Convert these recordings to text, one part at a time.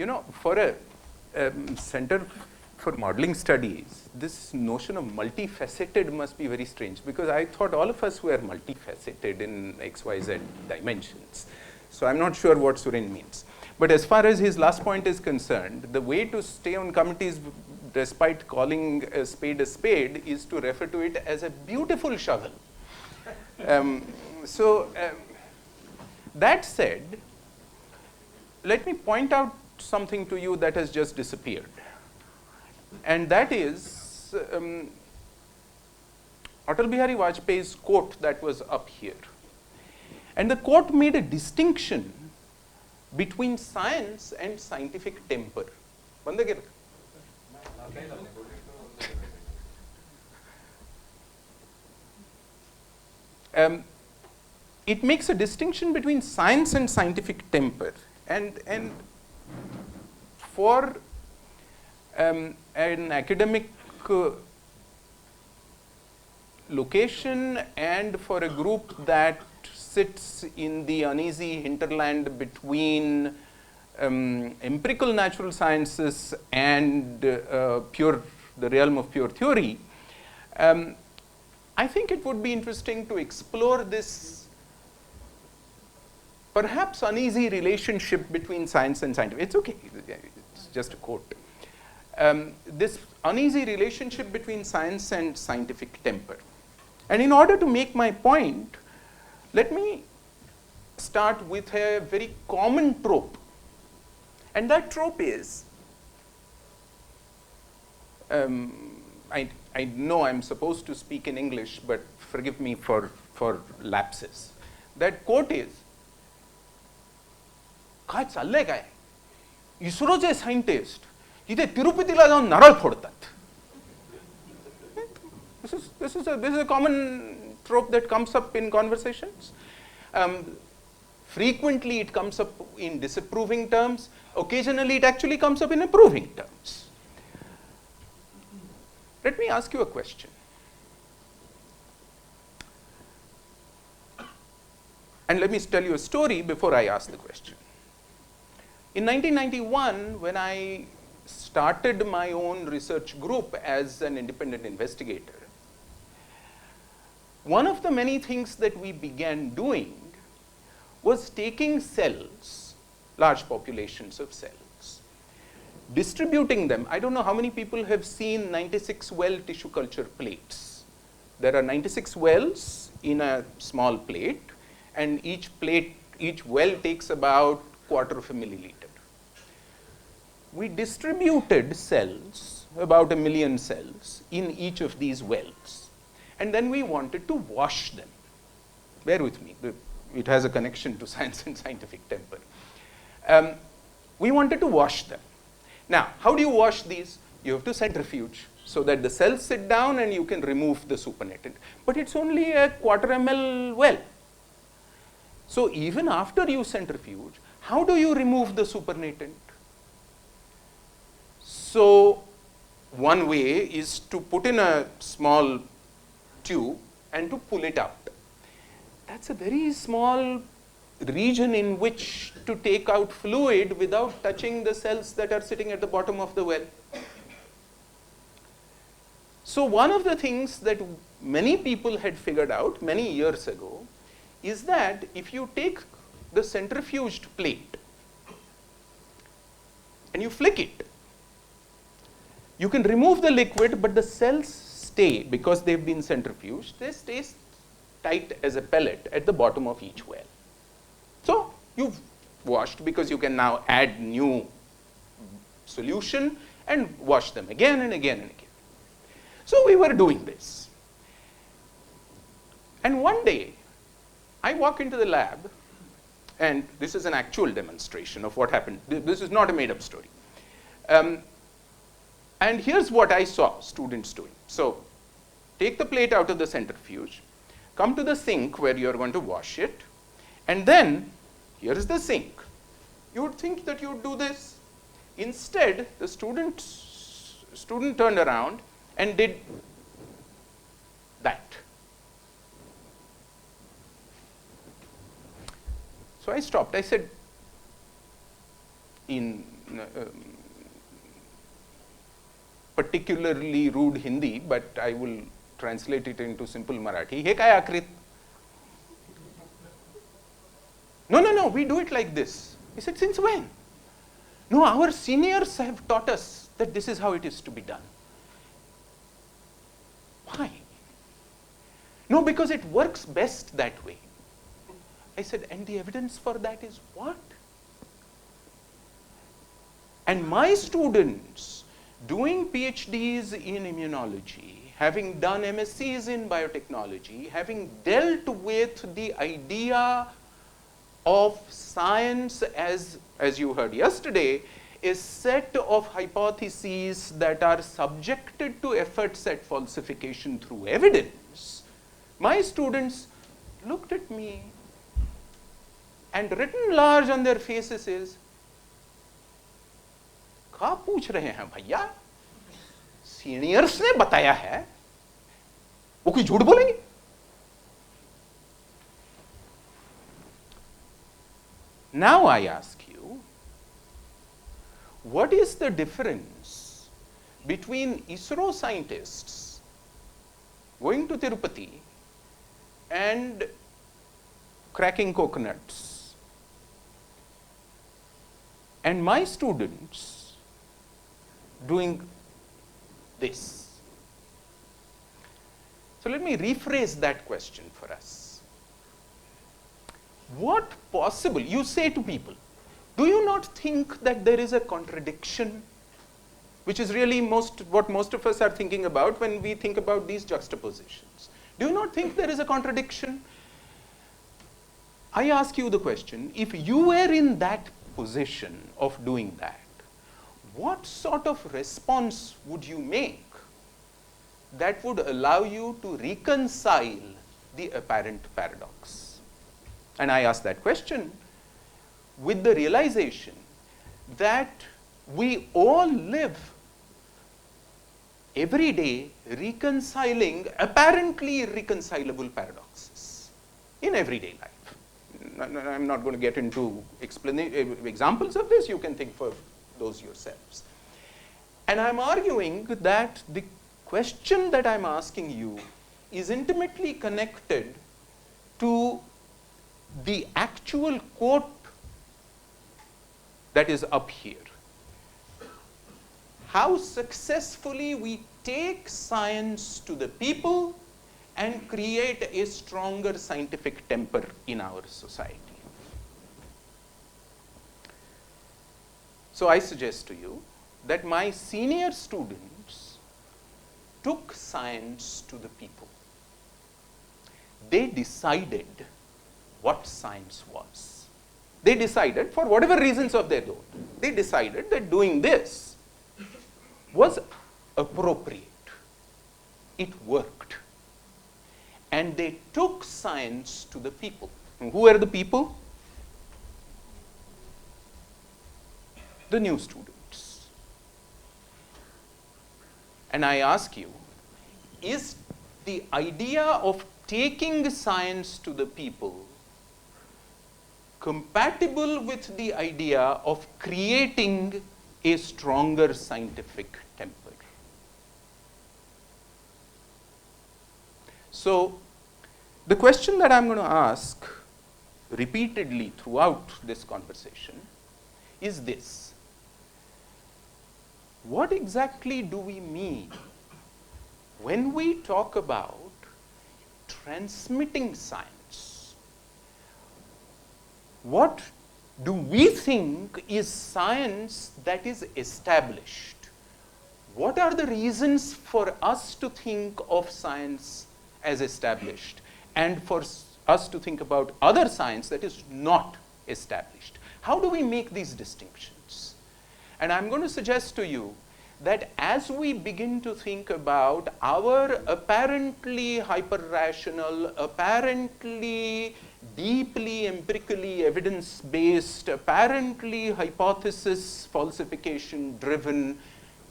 For a center for modeling studies, this notion of multifaceted must be very strange, because I thought all of us were multifaceted in XYZ dimensions. So I'm not sure what Suren means. But as far as his last point is concerned, the way to stay on committees despite calling a spade is to refer to it as a beautiful shovel. That said, let me point out something to you that has just disappeared. And that is Atal Bihari Vajpayee's quote that was up here. And the quote made a distinction between science and scientific temper. It makes a distinction between science and scientific temper. And for an academic location and for a group that sits in the uneasy hinterland between empirical natural sciences and the realm of pure theory, I think it would be interesting to explore this perhaps uneasy relationship between science and scientific. It's okay, it's just a quote. This uneasy relationship between science and scientific temper. And in order to make my point, let me start with a very common trope. And that trope is, I know I'm supposed to speak in English, but forgive me for lapses. That quote is, काय चाललंय काय? इस्रोचे scientist इथे तिरुपतीला जाऊन नारळ फोडतात. This is a common trope that comes up in conversations. Frequently it comes up in disapproving terms. Occasionally it actually comes up in approving terms. Let me ask you a question. And let me tell you a story before I ask the question. In 1991, when I started my own research group as an independent investigator, one of the many things that we began doing was taking cells, large populations of cells, distributing them. I don't know how many people have seen 96 well tissue culture plates. There are 96 wells in a small plate, and each well takes about 1/4 milliliter. We distributed cells, about 1 million cells, in each of these wells. And then we wanted to wash them. Bear with me, it has a connection to science and scientific temper. We wanted to wash them. Now, how do you wash these? You have to centrifuge so that the cells sit down and you can remove the supernatant. But it's only a 1/4 ml well. So even after you centrifuge, how do you remove the supernatant? So one way is to put in a small tube and to pull it out. That's a very small region in which to take out fluid without touching the cells that are sitting at the bottom of the well. So one of the things that many people had figured out many years ago is that if you take the centrifuged plate and you flick it, you can remove the liquid, but the cells stay, because they've been centrifuged, they stay tight as a pellet at the bottom of each well. So you've washed, because you can now add new solution and wash them again and again and again. So we were doing this. And one day, I walk into the lab, and this is an actual demonstration of what happened. This is not a made-up story. And here's what I saw students doing. So take the plate out of the centrifuge, come to the sink where you're going to wash it, and then here's the sink. You would think that you would do this. Instead, the student turned around and did that. So I stopped. I said, in particularly rude Hindi, but I will translate it into simple Marathi. He काय आकृत? No, we do it like this. He said, since when? No, our seniors have taught us that this is how it is to be done. Why? No, because it works best that way. I said, and the evidence for that is what? And my students doing PhDs in immunology, having done MScs in biotechnology, having dealt with the idea of science as you heard yesterday, a set of hypotheses that are subjected to efforts at falsification through evidence, my students looked at me and written large on their faces is, क्या पूछ रहे हैं भैया? Seniors ने बताया है, वो कोई झूठ बोलेंगे? Now I ask you, what is the difference between ISRO scientists going to Tirupati and cracking coconuts and my students doing this? So let me rephrase that question for us. What possible, you say to people, do you not think that there is a contradiction, which is really what most of us are thinking about when we think about these juxtapositions? Do you not think there is a contradiction? I ask you the question, if you were in that position of doing that, what sort of response would you make that would allow you to reconcile the apparent paradox? And I ask that question with the realization that we all live every day reconciling apparently irreconcilable paradoxes in everyday life. I'm not going to get into examples of this, you can think for those yourselves. And I'm arguing that the question that I'm asking you is intimately connected to the actual quote that is up here. How successfully we take science to the people and create a stronger scientific temper in our society. So I suggest to you that my senior students took science to the people. They decided what science was. They decided, for whatever reasons of their own, they decided that doing this was appropriate. It worked. And they took science to the people. And who are the people? The new students. And I ask you, is the idea of taking science to the people compatible with the idea of creating a stronger scientific temper? So, the question that I'm going to ask repeatedly throughout this conversation is this: what exactly do we mean when we talk about transmitting science? What do we think is science that is established? What are the reasons for us to think of science as established and for us to think about other science that is not established? How do we make these distinctions? And I'm going to suggest to you that as we begin to think about our apparently hyper-rational, apparently deeply empirically evidence-based, apparently hypothesis falsification-driven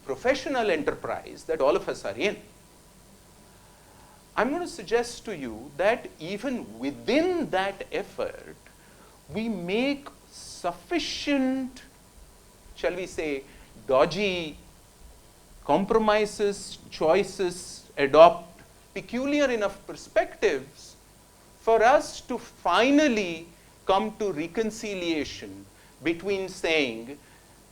professional enterprise that all of us are in, I'm going to suggest to you that even within that effort, we make sufficient shall we say, dodgy compromises, choices, adopt peculiar enough perspectives for us to finally come to reconciliation between saying,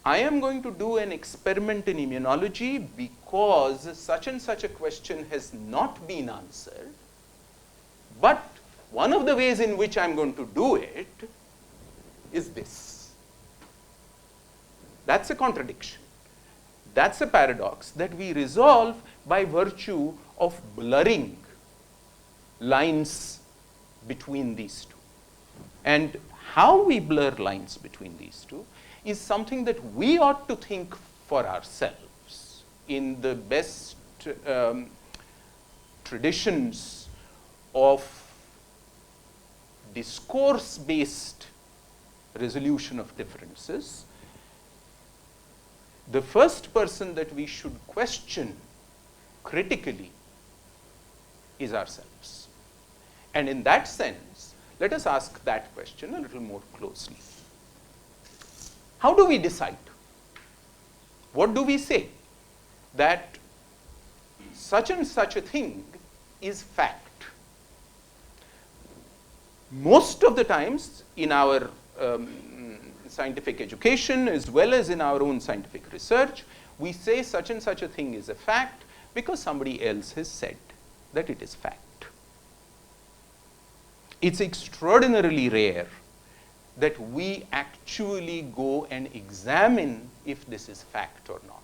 I am going to do an experiment in immunology because such and such a question has not been answered, but one of the ways in which I am going to do it is this. That's a contradiction. That's a paradox that we resolve by virtue of blurring lines between these two. And how we blur lines between these two is something that we ought to think for ourselves in the best traditions of discourse-based resolution of differences. The first person that we should question critically is ourselves. And in that sense, let us ask that question a little more closely. How do we decide? What do we say? That such and such a thing is fact. Most of the times in our scientific education as well as in our own scientific research, we say such and such a thing is a fact because somebody else has said that it is fact. It's extraordinarily rare that we actually go and examine if this is fact or not.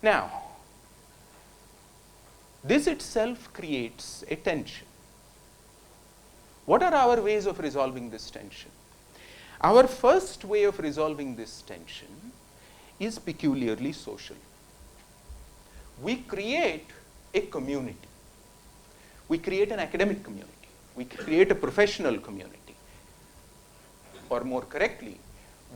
Now, this itself creates a tension. What are our ways of resolving this tension? Our first way of resolving this tension is peculiarly social. We create a community. We create an academic community. We create a professional community. Or more correctly,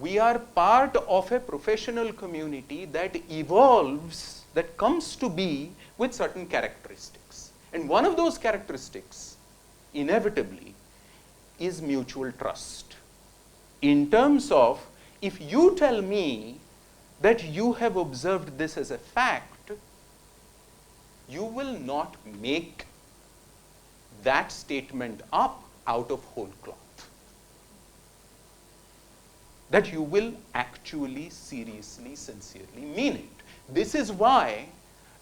we are part of a professional community that evolves, that comes to be with certain characteristics. And one of those characteristics, inevitably, is mutual trust. In terms of, if you tell me that you have observed this as a fact, you will not make that statement up out of whole cloth. That you will actually, seriously, sincerely mean it. This is why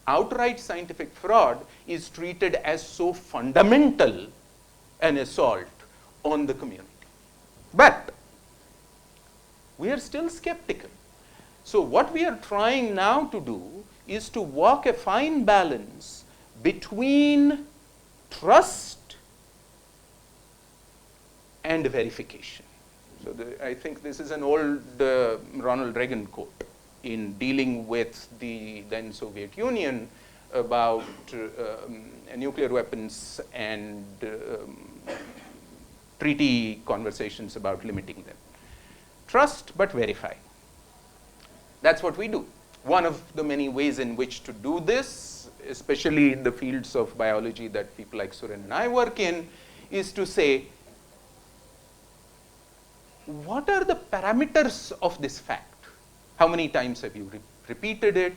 outright scientific fraud is treated as so fundamental an assault on the community. But we are still skeptical. So what we are trying now to do is to walk a fine balance between trust and verification. So I think this is an old Ronald Reagan quote in dealing with the then Soviet Union about nuclear weapons and treaty conversations about limiting them. Trust but verify. That's what we do. One of the many ways in which to do this, especially in the fields of biology that people like Suren and I work in, is to say, what are the parameters of this fact? How many times have you repeated it?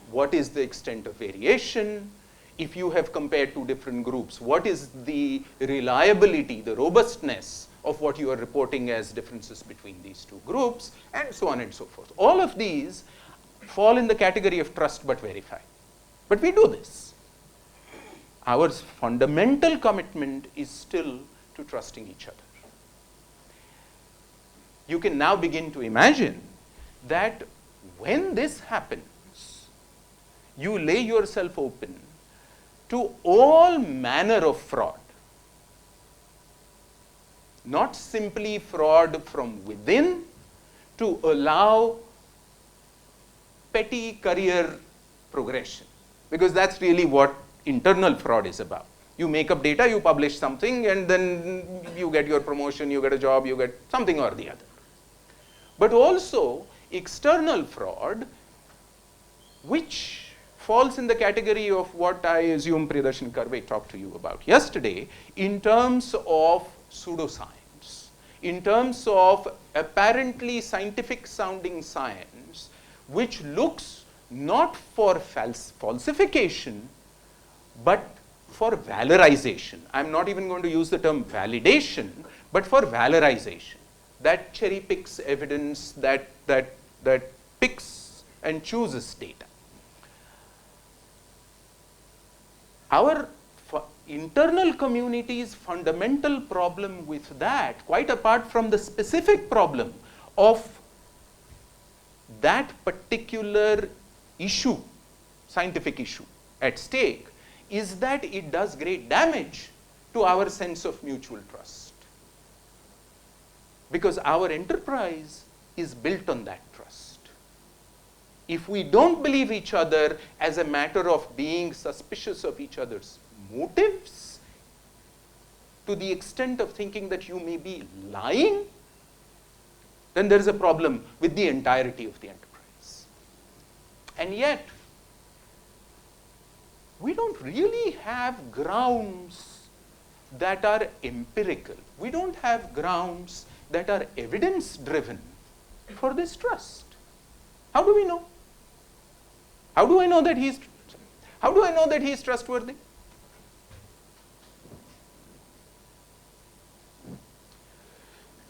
What is the extent of variation? If you have compared two different groups, what is the reliability, the robustness of what you are reporting as differences between these two groups, and so on and so forth. All of these fall in the category of trust but verify. But we do this. Our fundamental commitment is still to trusting each other. You can now begin to imagine that when this happens, you lay yourself open to all manner of fraud. Not simply fraud from within to allow petty career progression, because that's really what internal fraud is about. You make up data, you publish something, and then you get your promotion, you get a job, you get something or the other. But also external fraud, which falls in the category of what I assume Priyadarshan Karve talked to you about yesterday in terms of pseudoscience, in terms of apparently scientific sounding science, which looks not for falsification, but for valorization. I'm not even going to use the term validation, but for valorization. That cherry picks evidence, that picks and chooses data. Our internal community's fundamental problem with that, quite apart from the specific problem of that particular issue, scientific issue at stake, is that it does great damage to our sense of mutual trust. Because our enterprise is built on that trust. If we don't believe each other as a matter of being suspicious of each other's motives, to the extent of thinking that you may be lying, then there is a problem with the entirety of the enterprise. And yet, we don't really have grounds that are empirical. We don't have grounds that are evidence-driven for this trust. How do we know? How do I know that he is trustworthy?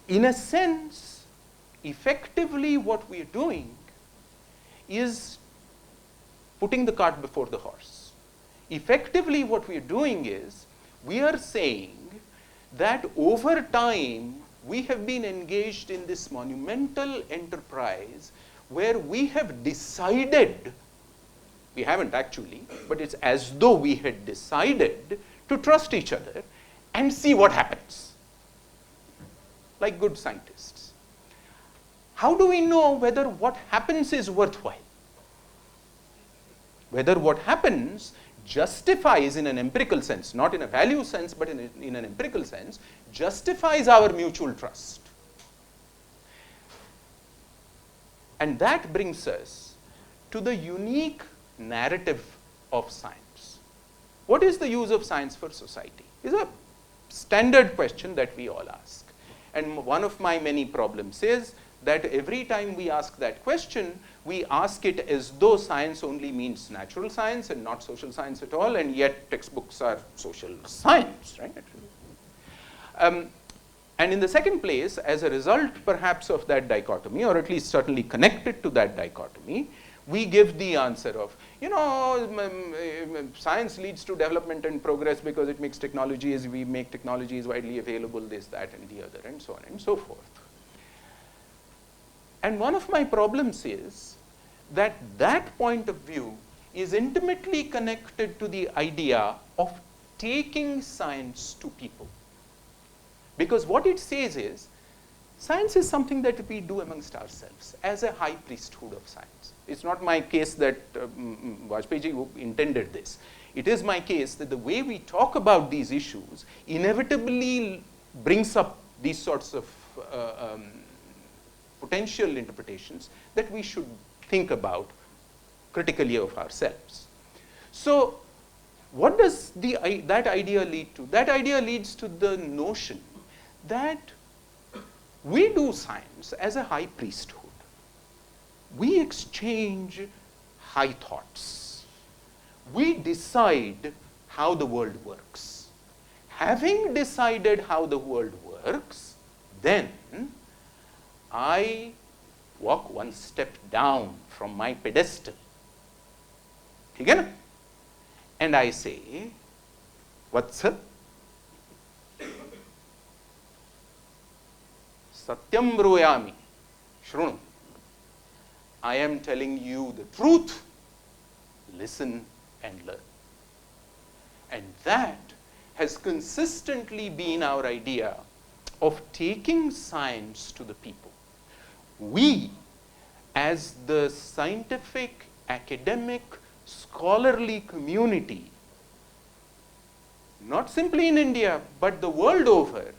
In a sense, effectively what we are doing is putting the cart before the horse. Effectively what we are doing is, we are saying that over time, we have been engaged in this monumental enterprise where we have decided, we haven't actually, but it's as though we had decided to trust each other and see what happens, like good scientists. How do we know whether what happens is worthwhile? Whether what happens justifies, in an empirical sense, not in a value sense, but in an empirical sense, justifies our mutual trust. And that brings us to the unique narrative of science. What is the use of science for society? Is a standard question that we all ask. And one of my many problems is that every time we ask that question, we ask it as though science only means natural science and not social science at all, and yet textbooks are social science, right? And in the second place, as a result perhaps of that dichotomy, or at least certainly connected to that dichotomy, we give the answer of, science leads to development and progress because it makes technologies, we make technologies widely available, this, that, and the other, and so on and so forth. And one of my problems is that that point of view is intimately connected to the idea of taking science to people. Because what it says is, science is something that we do amongst ourselves as a high priesthood of science. It's not my case that Vajpayee intended this. It is my case that the way we talk about these issues inevitably brings up these sorts of potential interpretations that we should think about critically of ourselves. So what does that idea lead to? That idea leads to the notion that we do science as a high priesthood. We exchange high thoughts. We decide how the world works. Having decided how the world works, then I walk one step down from my pedestal. And I say, Vatsa, Satyam bruyami, Shrunu. I am telling you the truth. Listen and learn. And that has consistently been our idea of taking science to the people. We, as the scientific, academic, scholarly community, not simply in India, but the world over,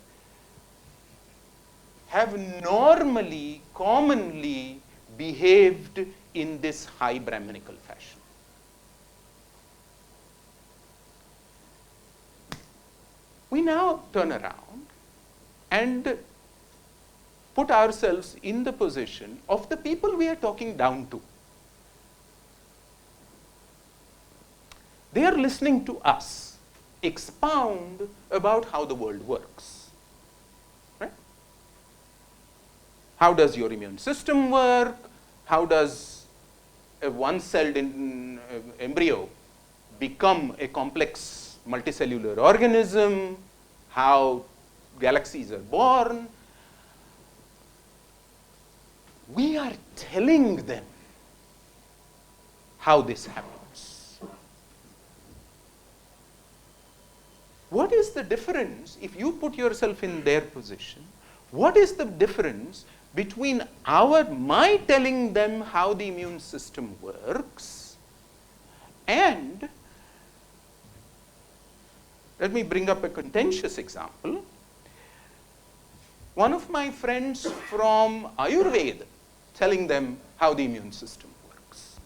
have normally, commonly behaved in this high Brahminical fashion. We now turn around and put ourselves in the position of the people we are talking down to. They are listening to us expound about how the world works. Right? How does your immune system work? How does a one-celled embryo become a complex multicellular organism? How galaxies are born? We are telling them how this happens. What is the difference if you put yourself in their position? What is the difference between my telling them how the immune system works and, let me bring up a contentious example. One of my friends from Ayurveda telling them how the immune system works.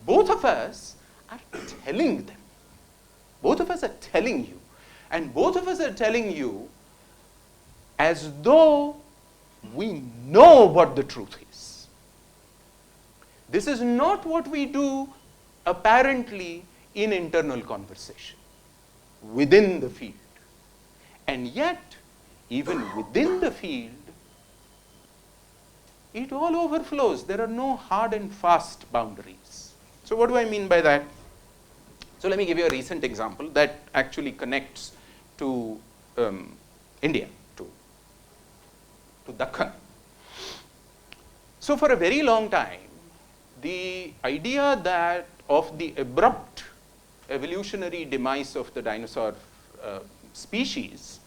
Both of us are telling them. Both of us are telling you. And both of us are telling you as though we know what the truth is. This is not what we do apparently in internal conversation within the field. And yet, even within the field, it all overflows. There are no hard and fast boundaries. So what do I mean by that? So let me give you a recent example that actually connects to India, to Dakhan. So for a very long time, the idea that of the abrupt evolutionary demise of the dinosaur species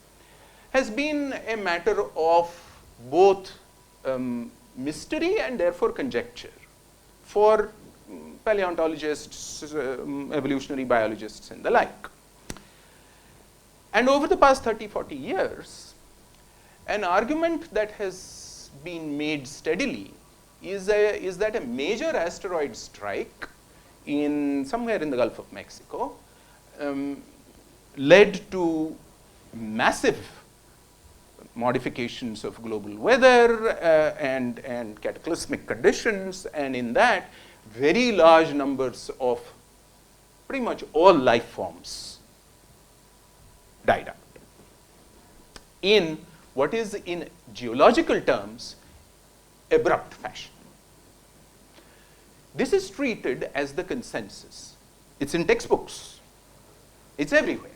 has been a matter of both mystery and therefore conjecture for paleontologists, evolutionary biologists and the like. And over the past 30, 40 years, an argument that has been made steadily is that a major asteroid strike somewhere in the Gulf of Mexico led to massive modifications of global weather and cataclysmic conditions, and in that, very large numbers of pretty much all life forms died out in what is, in geological terms, abrupt fashion. This is treated as the consensus. It's in textbooks. It's everywhere.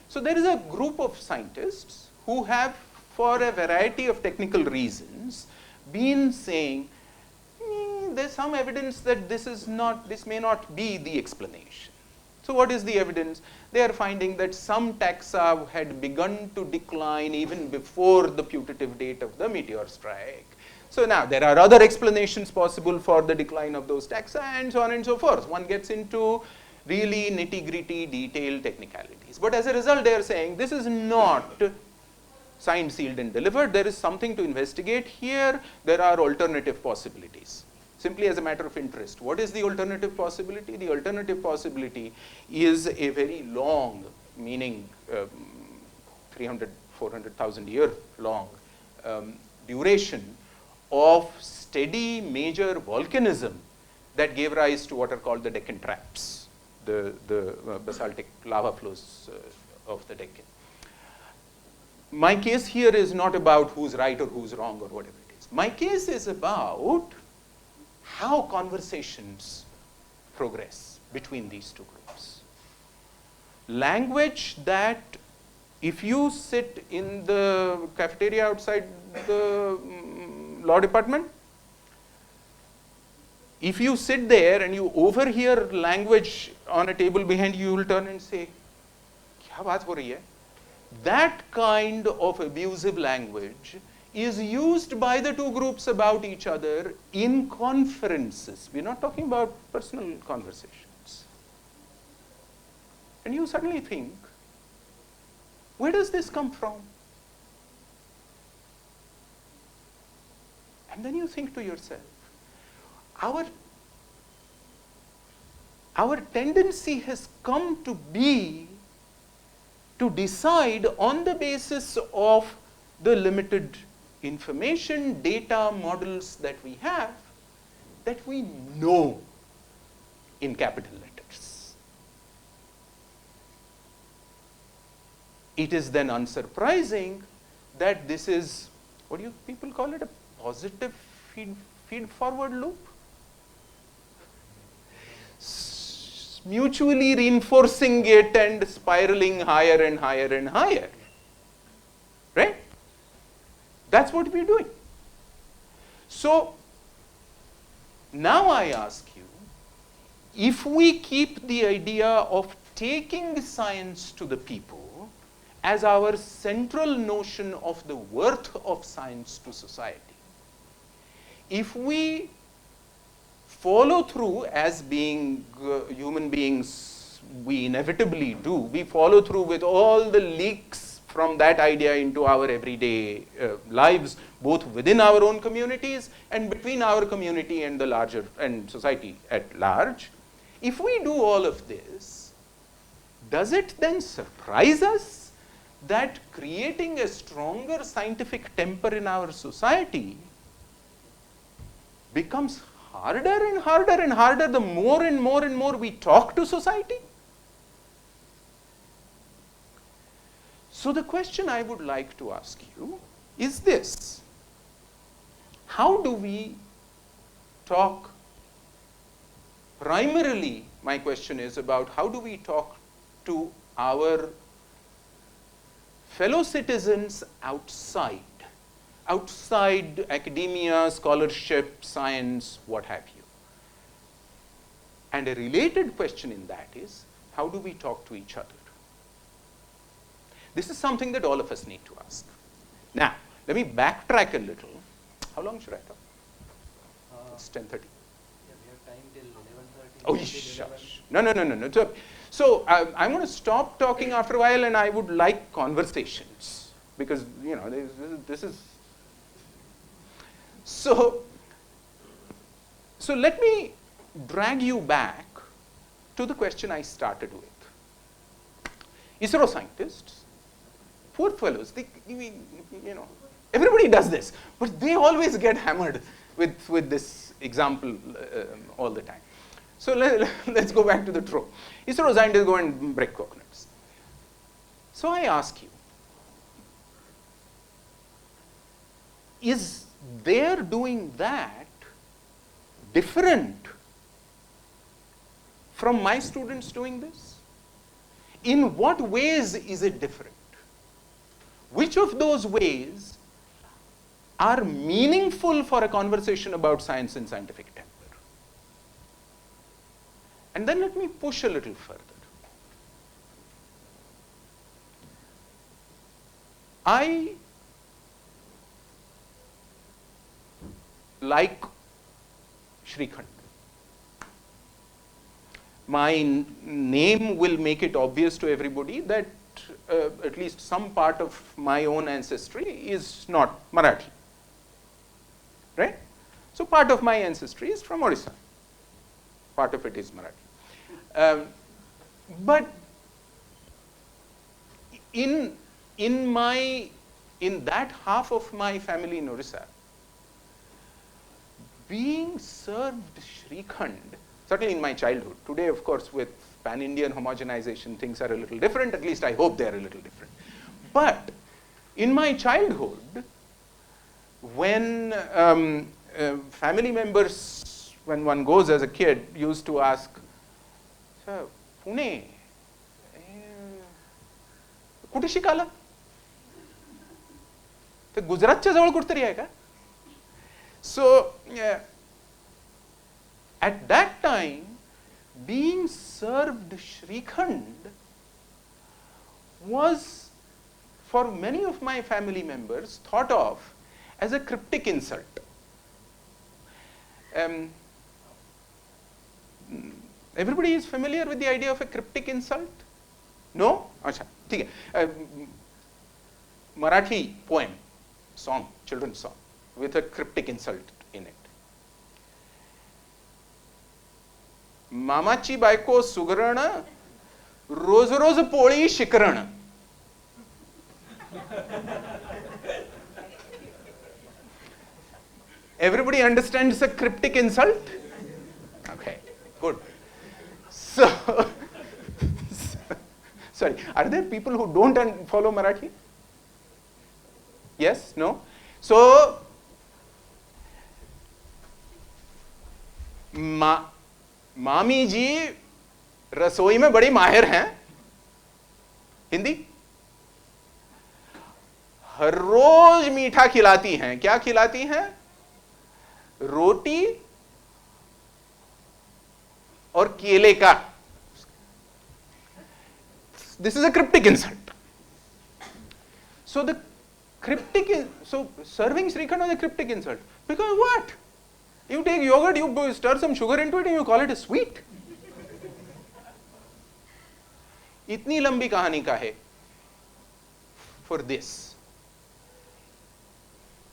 So there is a group of scientists who have, for a variety of technical reasons, been saying, there's some evidence that this may not be the explanation. So what is the evidence? They are finding that some taxa had begun to decline even before the putative date of the meteor strike. So now there are other explanations possible for the decline of those taxa and so on and so forth. One gets into really nitty-gritty, detailed technicalities. But as a result, they are saying this is not signed, sealed and delivered. There is something to investigate here. There are alternative possibilities. Simply as a matter of interest, what is the alternative possibility? The alternative possibility is a very long, meaning 300, 400,000 year long duration of steady major volcanism that gave rise to what are called the Deccan traps, the basaltic lava flows of the Deccan. My case here is not about who's right or who's wrong or whatever it is. My case is about how conversations progress between these two groups. Language that, if you sit in the cafeteria outside the law department, if you sit there and you overhear language on a table behind you, you will turn and say, "Kya baat ho rahi hai?" That kind of abusive language is used by the two groups about each other in conferences. We're not talking about personal conversations. And you suddenly think, where does this come from? And then you think to yourself, our tendency has come to be to decide on the basis of the limited information, data, models that we have, that we know in capital letters. It is then unsurprising that this is, what do you people call it, a positive feed forward loop? Mutually reinforcing it and spiraling higher and higher and higher. Right? That's what we're doing. So, now I ask you, if we keep the idea of taking science to the people as our central notion of the worth of science to society, if we follow through, as being human beings we inevitably do, we follow through with all the leaks from that idea into our everyday lives, both within our own communities and between our community and the larger and society at large. If we do all of this, does it then surprise us that creating a stronger scientific temper in our society becomes harder and harder and harder the more and more and more we talk to society? So the question I would like to ask you is this: how do we talk? Primarily, my question is about how do we talk to our fellow citizens outside academia, scholarship, science, what have you. And a related question in that is, how do we talk to each other? This is something that all of us need to ask. Now, let me backtrack a little. How long should I talk? It's 10:30. Yeah, we have time till 11:30. Oh, shush. No. So I'm going to stop talking after a while, and I would like conversations, because, you know, this is... So let me drag you back to the question I started with. ISRO scientists, poor fellows, you know, everybody does this, but they always get hammered with this example all the time. So let's go back to the trope. ISRO scientists go and break coconuts. So I ask you, is their doing that different from my students doing this? In what ways is it different? Which of those ways are meaningful for a conversation about science and scientific temper? And then let me push a little further. I like Shrikhand. My name will make it obvious to everybody that at least some part of my own ancestry is not Marathi. Right? So part of my ancestry is from Orissa. Part of it is Marathi. But in that half of my family in Orissa, being served Shrikhand, certainly in my childhood, today of course with pan-Indian homogenization things are a little different, at least I hope they are a little different. But in my childhood, when family members, when one goes as a kid, used to ask, "Sir, Pune, कुठे शिकाला? ते गुजरातच्या जवळ कुठतरी आहे का?" So at that time, being served Shrikhand was, for many of my family members, thought of as a cryptic insult. Everybody is familiar with the idea of a cryptic insult? No? Achha, theek hai. Marathi poem, song, children's song, with a cryptic insult in it. मामाची बायको सुगरण, रोज रोज पोळी शिकरण. Everybody understands a cryptic insult? Okay, good. So, sorry, are there people who don't follow Marathi? Yes? No? So, मामी जी रसोई में बड़ी माहिर हैं, हिंदी, हर रोज मीठा खिलाती हैं. क्या खिलाती हैं? रोटी और केले का. This is a cryptic insult. So the so serving Srikhand was a cryptic insult. Because what? You take yogurt, you stir some sugar into it and you call it a sweet. इतनी लंबी कहानी का है for this.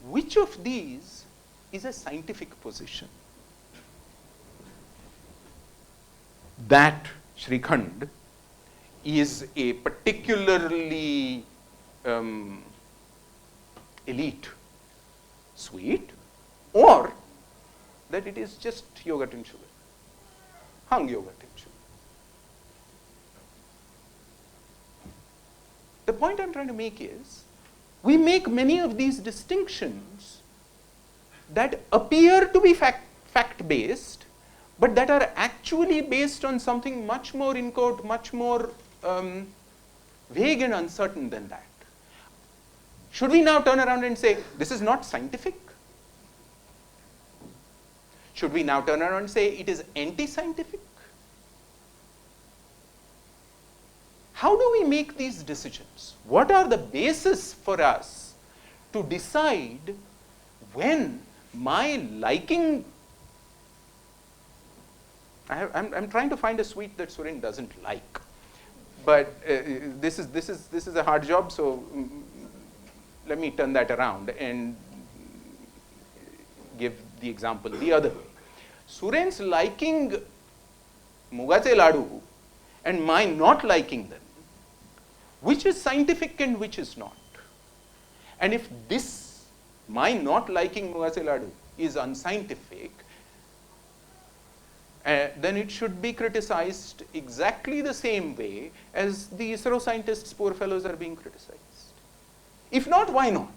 Which of these is a scientific position? That Srikhand is a particularly elite sweet, or that it is just yogurt and sugar, hung yogurt and sugar. The point I'm trying to make is, we make many of these distinctions that appear to be fact-based, but that are actually based on something much more inchoate, much more vague and uncertain than that. Should we now turn around and say, this is not scientific? Should we now turn around and say, it is anti-scientific? How do we make these decisions? What are the basis for us to decide when my liking, I'm trying to find a sweet that Suren doesn't like, but this is a hard job, so let me turn that around and give the example the other way. Suren's liking mugache ladu and my not liking them, which is scientific and which is not? And if this, my not liking mugache ladu, is unscientific, then it should be criticized exactly the same way as the ISRO scientists, poor fellows, are being criticized. If not, why not?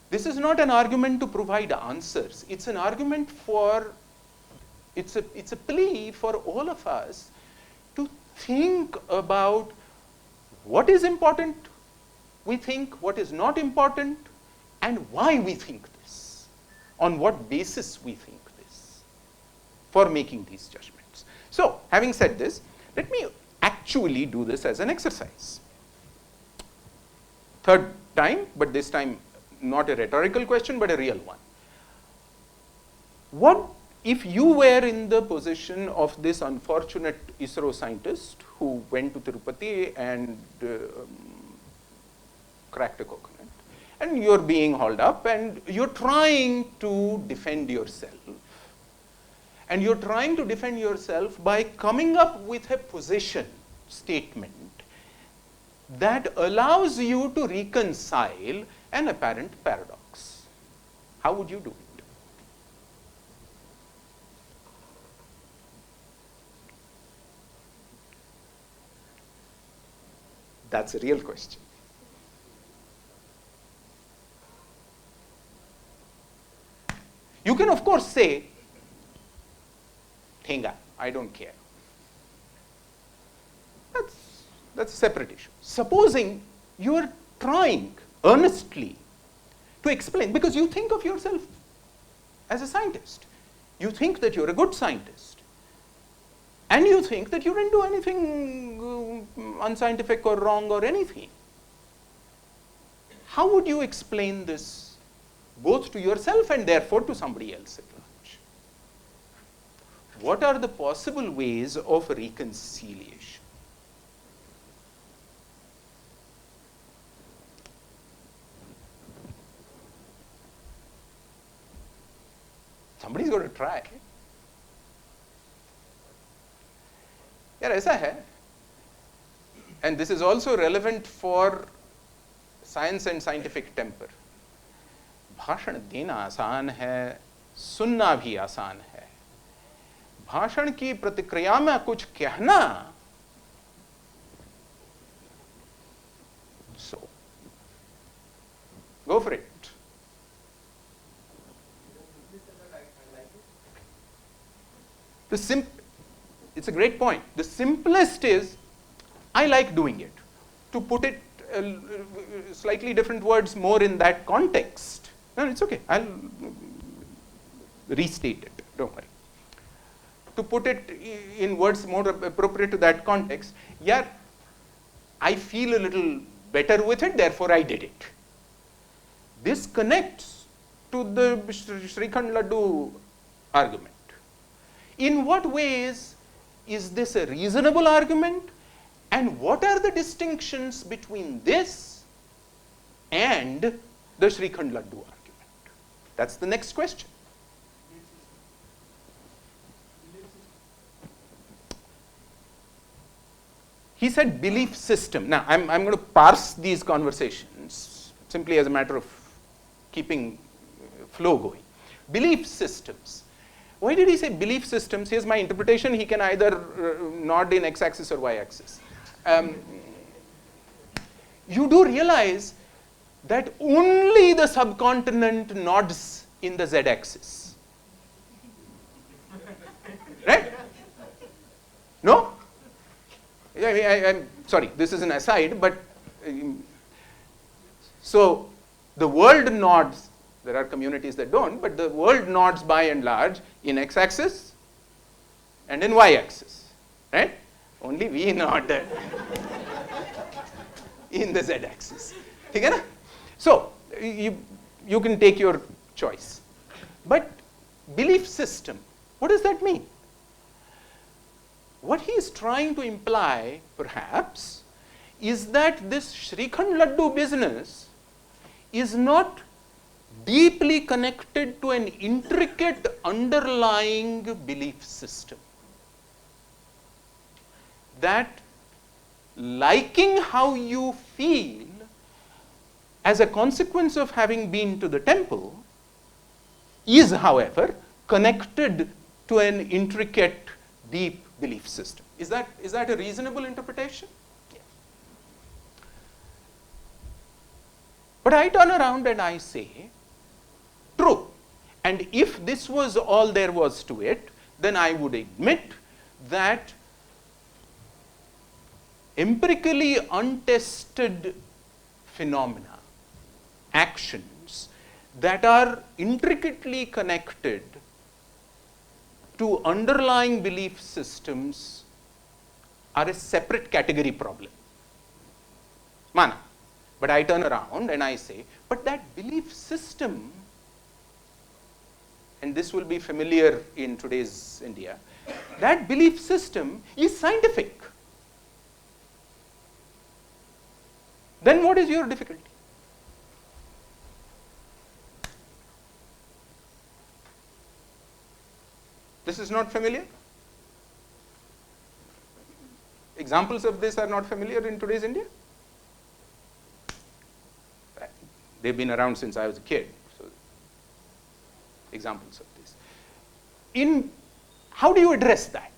This is not an argument to provide answers. It's an argument for, it's a plea for all of us to think about what is important, we think, what is not important, and why we think this, on what basis we think this, for making these judgments. So, having said this, let me actually do this as an exercise. Third time, but this time not a rhetorical question, but a real one. What if you were in the position of this unfortunate ISRO scientist who went to Tirupati and cracked a coconut, and you're being hauled up and you're trying to defend yourself, and you're trying to defend yourself by coming up with a position statement that allows you to reconcile an apparent paradox? How would you do it? That's a real question. You can, of course, say, Thenga, I don't care. That's a separate issue. Supposing you are trying earnestly to explain, because you think of yourself as a scientist. You think that you're a good scientist. And you think that you didn't do anything unscientific or wrong or anything. How would you explain this both to yourself and therefore to somebody else at large? What are the possible ways of reconciliation? Somebody's got to try. यार ऐसा है, and this is also relevant for science and scientific temper. भाषण देना आसान है, सुनना भी आसान है, भाषण की प्रतिक्रिया में कुछ कहना, so go for it. It's a great point. The simplest is, I like doing it. To put it slightly different words more in that context. No, it's okay. I'll restate it. Don't worry. To put it in words more appropriate to that context, yeah, I feel a little better with it, therefore I did it. This connects to the Srikhand Laddu argument. In what ways is this a reasonable argument, and what are the distinctions between this and the Srikhand Laddu argument? That's the next question. He said belief system. Now, I'm going to parse these conversations simply as a matter of keeping flow going. Belief systems. Why did he say belief systems? Here's my interpretation. He can either nod in x-axis or y-axis. You do realize that only the subcontinent nods in the z-axis. Right? No? I'm sorry, this is an aside, but so the world nods. There are communities that don't, but the world nods by and large in x-axis and in y-axis, right? Only we nod in the z-axis. Okay? So you can take your choice. But belief system, what does that mean? What he is trying to imply, perhaps, is that this Srikhand Laddu business is not deeply connected to an intricate underlying belief system. That liking how you feel as a consequence of having been to the temple is, however, connected to an intricate, deep belief system. Is that a reasonable interpretation? Yeah. But I turn around and I say, true. And if this was all there was to it, then I would admit that empirically untested phenomena, actions that are intricately connected to underlying belief systems are a separate category problem. Mana. But I turn around and I say, but that belief system, and this will be familiar in today's India, that belief system is scientific. Then what is your difficulty? This is not familiar? Examples of this are not familiar in today's India? They've been around since I was a kid. So examples of this. How do you address that?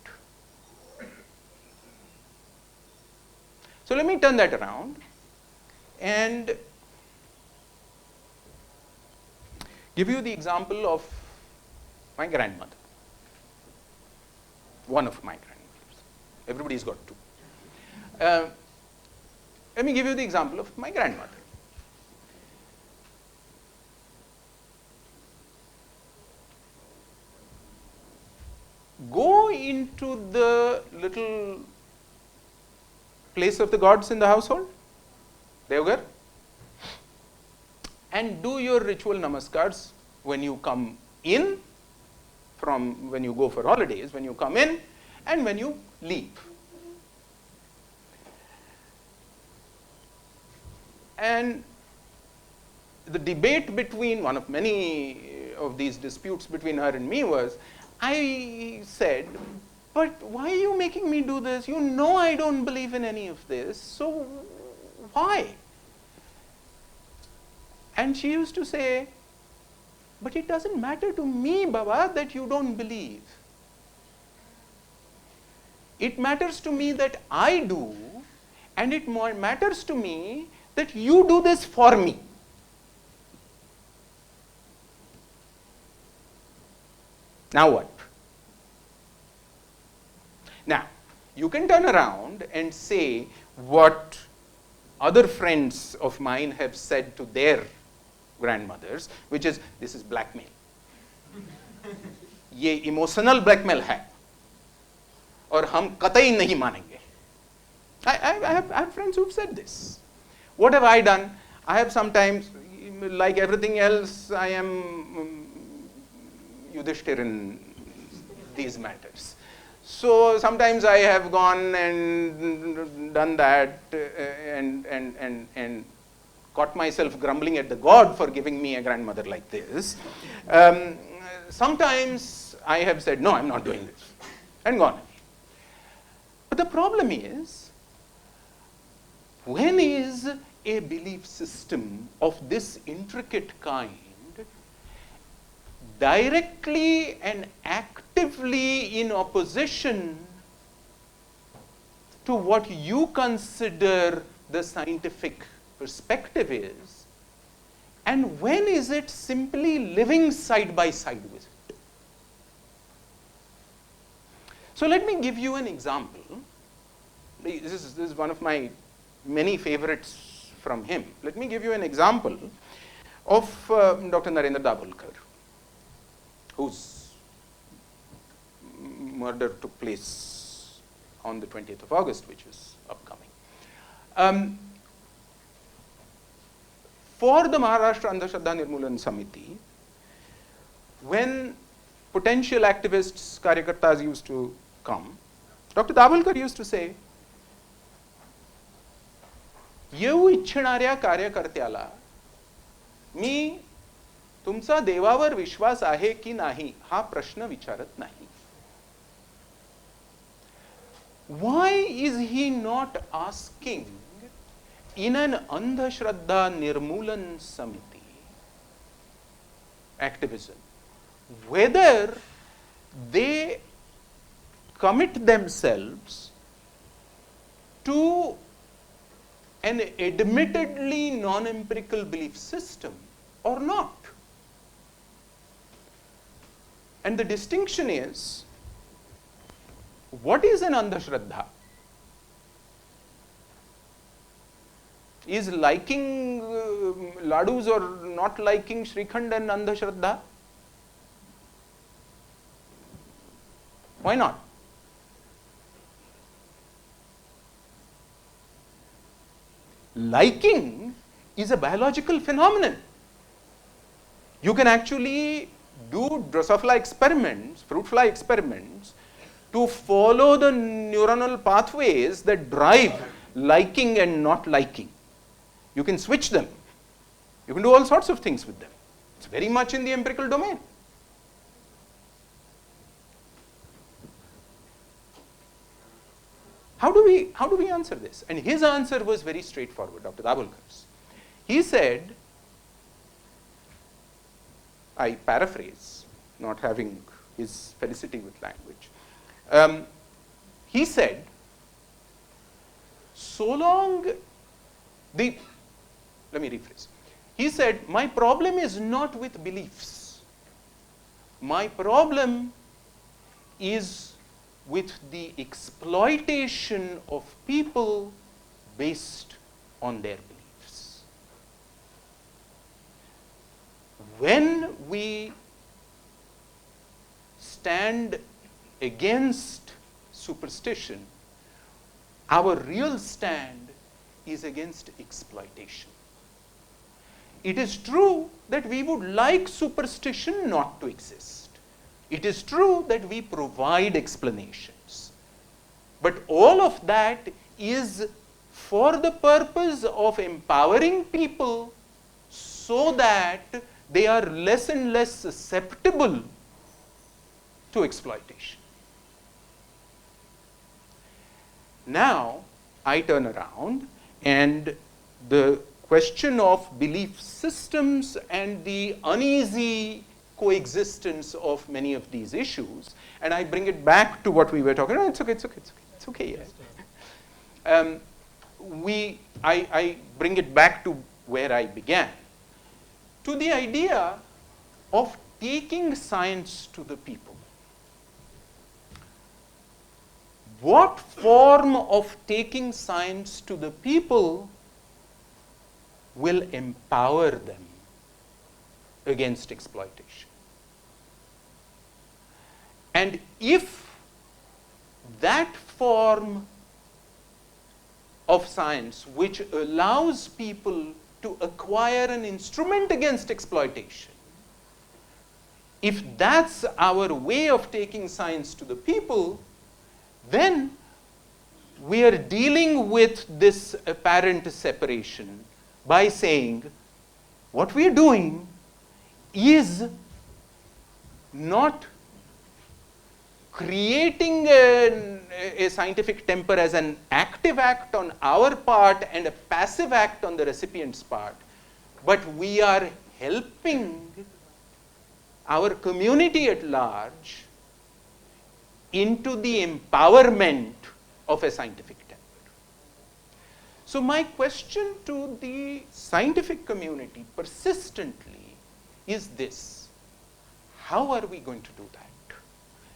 So let me turn that around and give you the example of my grandmother. One of my grandmothers. Everybody's got two. Let me give you the example of my grandmother. Go into the little place of the gods in the household, Devgar, and do your ritual namaskars when you come in, when you go for holidays, when you come in, and when you leave. And the debate between, one of many of these disputes between her and me was, I said, but why are you making me do this? You know I don't believe in any of this, so why? And she used to say, But it doesn't matter to me, Baba, that you don't believe. It matters to me that I do, and it matters to me that you do this for me. Now what? Now, you can turn around and say what other friends of mine have said to their grandmothers, which is, this is blackmail. ये emotional blackmail है और हम कतई नहीं मानेंगे. I have friends who've said this. What have I done? I have sometimes, like everything else, I am Yudhishthir in these matters. So sometimes I have gone and done that and caught myself grumbling at the God for giving me a grandmother like this. Sometimes I have said, no, I'm not doing this, and gone. But the problem is, when is a belief system of this intricate kind directly and actively in opposition to what you consider the scientific perspective is, and when is it simply living side by side with it? So let me give you an example. This is one of my many favorites from him. Let me give you an example of Dr. Narendra Dabholkar, whose murder took place on the 20th of August, which is upcoming. For the Maharashtra Andhashraddha Nirmulan Samiti, when potential activists, karyakartas used to come, Dr. Dabholkar used to say, येऊ इच्छिणाऱ्या कार्यकर्त्याला मी तुमचा देवावर विश्वास आहे की नाही हा प्रश्न विचारत नाही. Why is he not asking in an Andhashraddha Nirmulan Samiti activism whether they commit themselves to an admittedly non-empirical belief system or not? And the distinction is, what is an Andhashraddha? Is liking ladus or not liking Shrikhand an Andhashraddha? Why not? Liking is a biological phenomenon. You can actually do Drosophila experiments, fruit fly experiments, to follow the neuronal pathways that drive liking and not liking. You can switch them. You can do all sorts of things with them. It's very much in the empirical domain. How do we answer this? And his answer was very straightforward, Dr. Dabholkar's. He said, I paraphrase, not having his felicity with language. He said, so long let me rephrase. He said, my problem is not with beliefs. My problem is with the exploitation of people based on their beliefs. When we stand against superstition, our real stand is against exploitation. It is true that we would like superstition not to exist. It is true that we provide explanations. But all of that is for the purpose of empowering people so that they are less and less susceptible to exploitation. Now, I turn around and the question of belief systems and the uneasy coexistence of many of these issues. And I bring it back to what we were talking about. It's okay, it's okay, it's okay. It's okay, yeah. I bring it back to where I began, to the idea of taking science to the people. What form of taking science to the people will empower them against exploitation? And if that form of science which allows people to acquire an instrument against exploitation, if that's our way of taking science to the people, then we are dealing with this apparent separation by saying what we are doing is not creating a scientific temper as an active act on our part and a passive act on the recipient's part, but we are helping our community at large into the empowerment of a scientific temper. So my question to the scientific community persistently is this: how are we going to do that?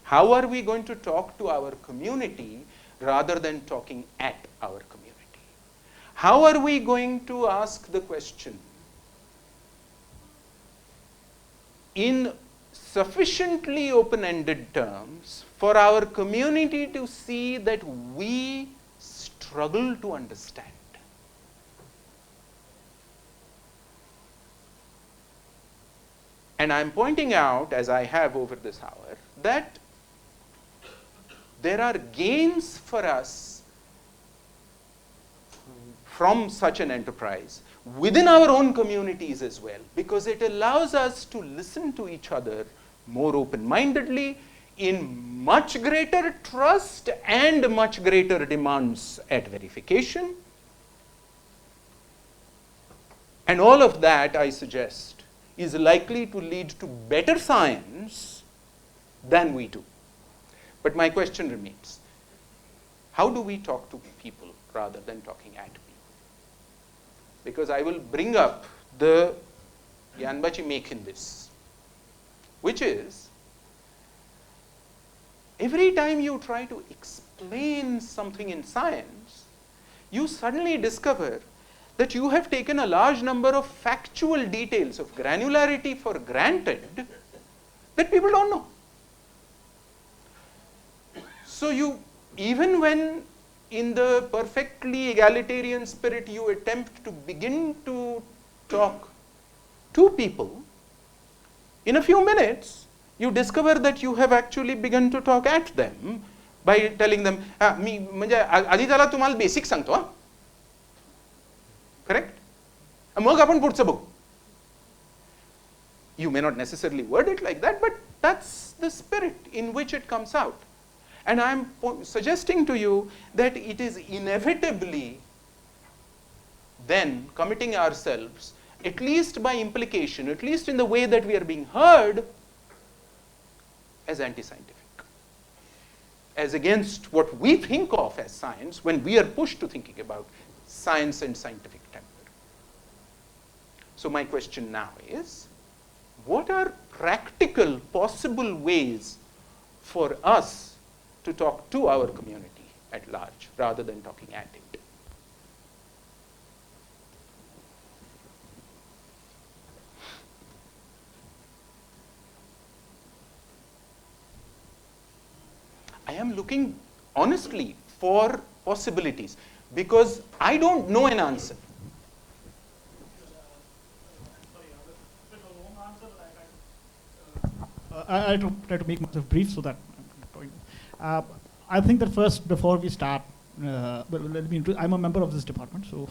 How are we going to talk to our community rather than talking at our community? How are we going to ask the question in sufficiently open-ended terms for our community to see that we struggle to understand? And I'm pointing out, as I have over this hour, that there are gains for us from such an enterprise within our own communities as well, because it allows us to listen to each other more open-mindedly, in much greater trust and much greater demands at verification. And all of that, I suggest, is likely to lead to better science than we do. But my question remains: how do we talk to people rather than talking at people? Because I will bring up the Yanbachi make in this, which is, every time you try to explain something in science, you suddenly discover that you have taken a large number of factual details of granularity for granted that people don't know. So you, even when in the perfectly egalitarian spirit you attempt to begin to talk to people, in a few minutes you discover that you have actually begun to talk at them by telling them, मी म्हणजे आधी त्याला तुम्हाला basic सांगतो हा, correct? मग आपण पुढचं बघू. You may not necessarily word it like that, but that's the spirit in which it comes out. And I'm suggesting to you that it is inevitably then committing ourselves, at least by implication, at least in the way that we are being heard, as anti-scientific, as against what we think of as science when we are pushed to thinking about science and scientific temper. So my question now is, what are practical possible ways for us to talk to our community at large rather than talking at it? I am looking honestly for possibilities because I don't know an answer. I try to make myself brief so that I think that first, before we start, I'm a member of this department, so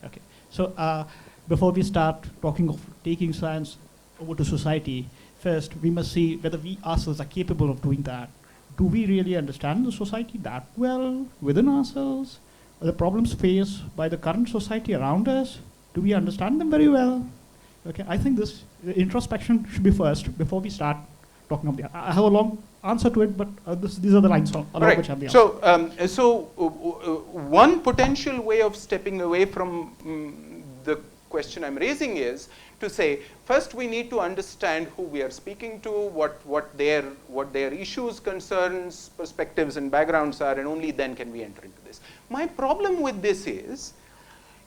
okay. So before we start talking of taking science over to society, first we must see whether we ourselves are capable of doing that. Do we really understand the society that well within ourselves? Are the problems faced by the current society around us, do we understand them very well? Okay, I think this introspection should be first before we start talking about the. I have a long answer to it, but these are the lines along which I have the answer. So, one potential way of stepping away from the question I'm raising is to say, first we need to understand who we are speaking to, what their issues, concerns, perspectives, and backgrounds are, and only then can we enter into this. My problem with this is,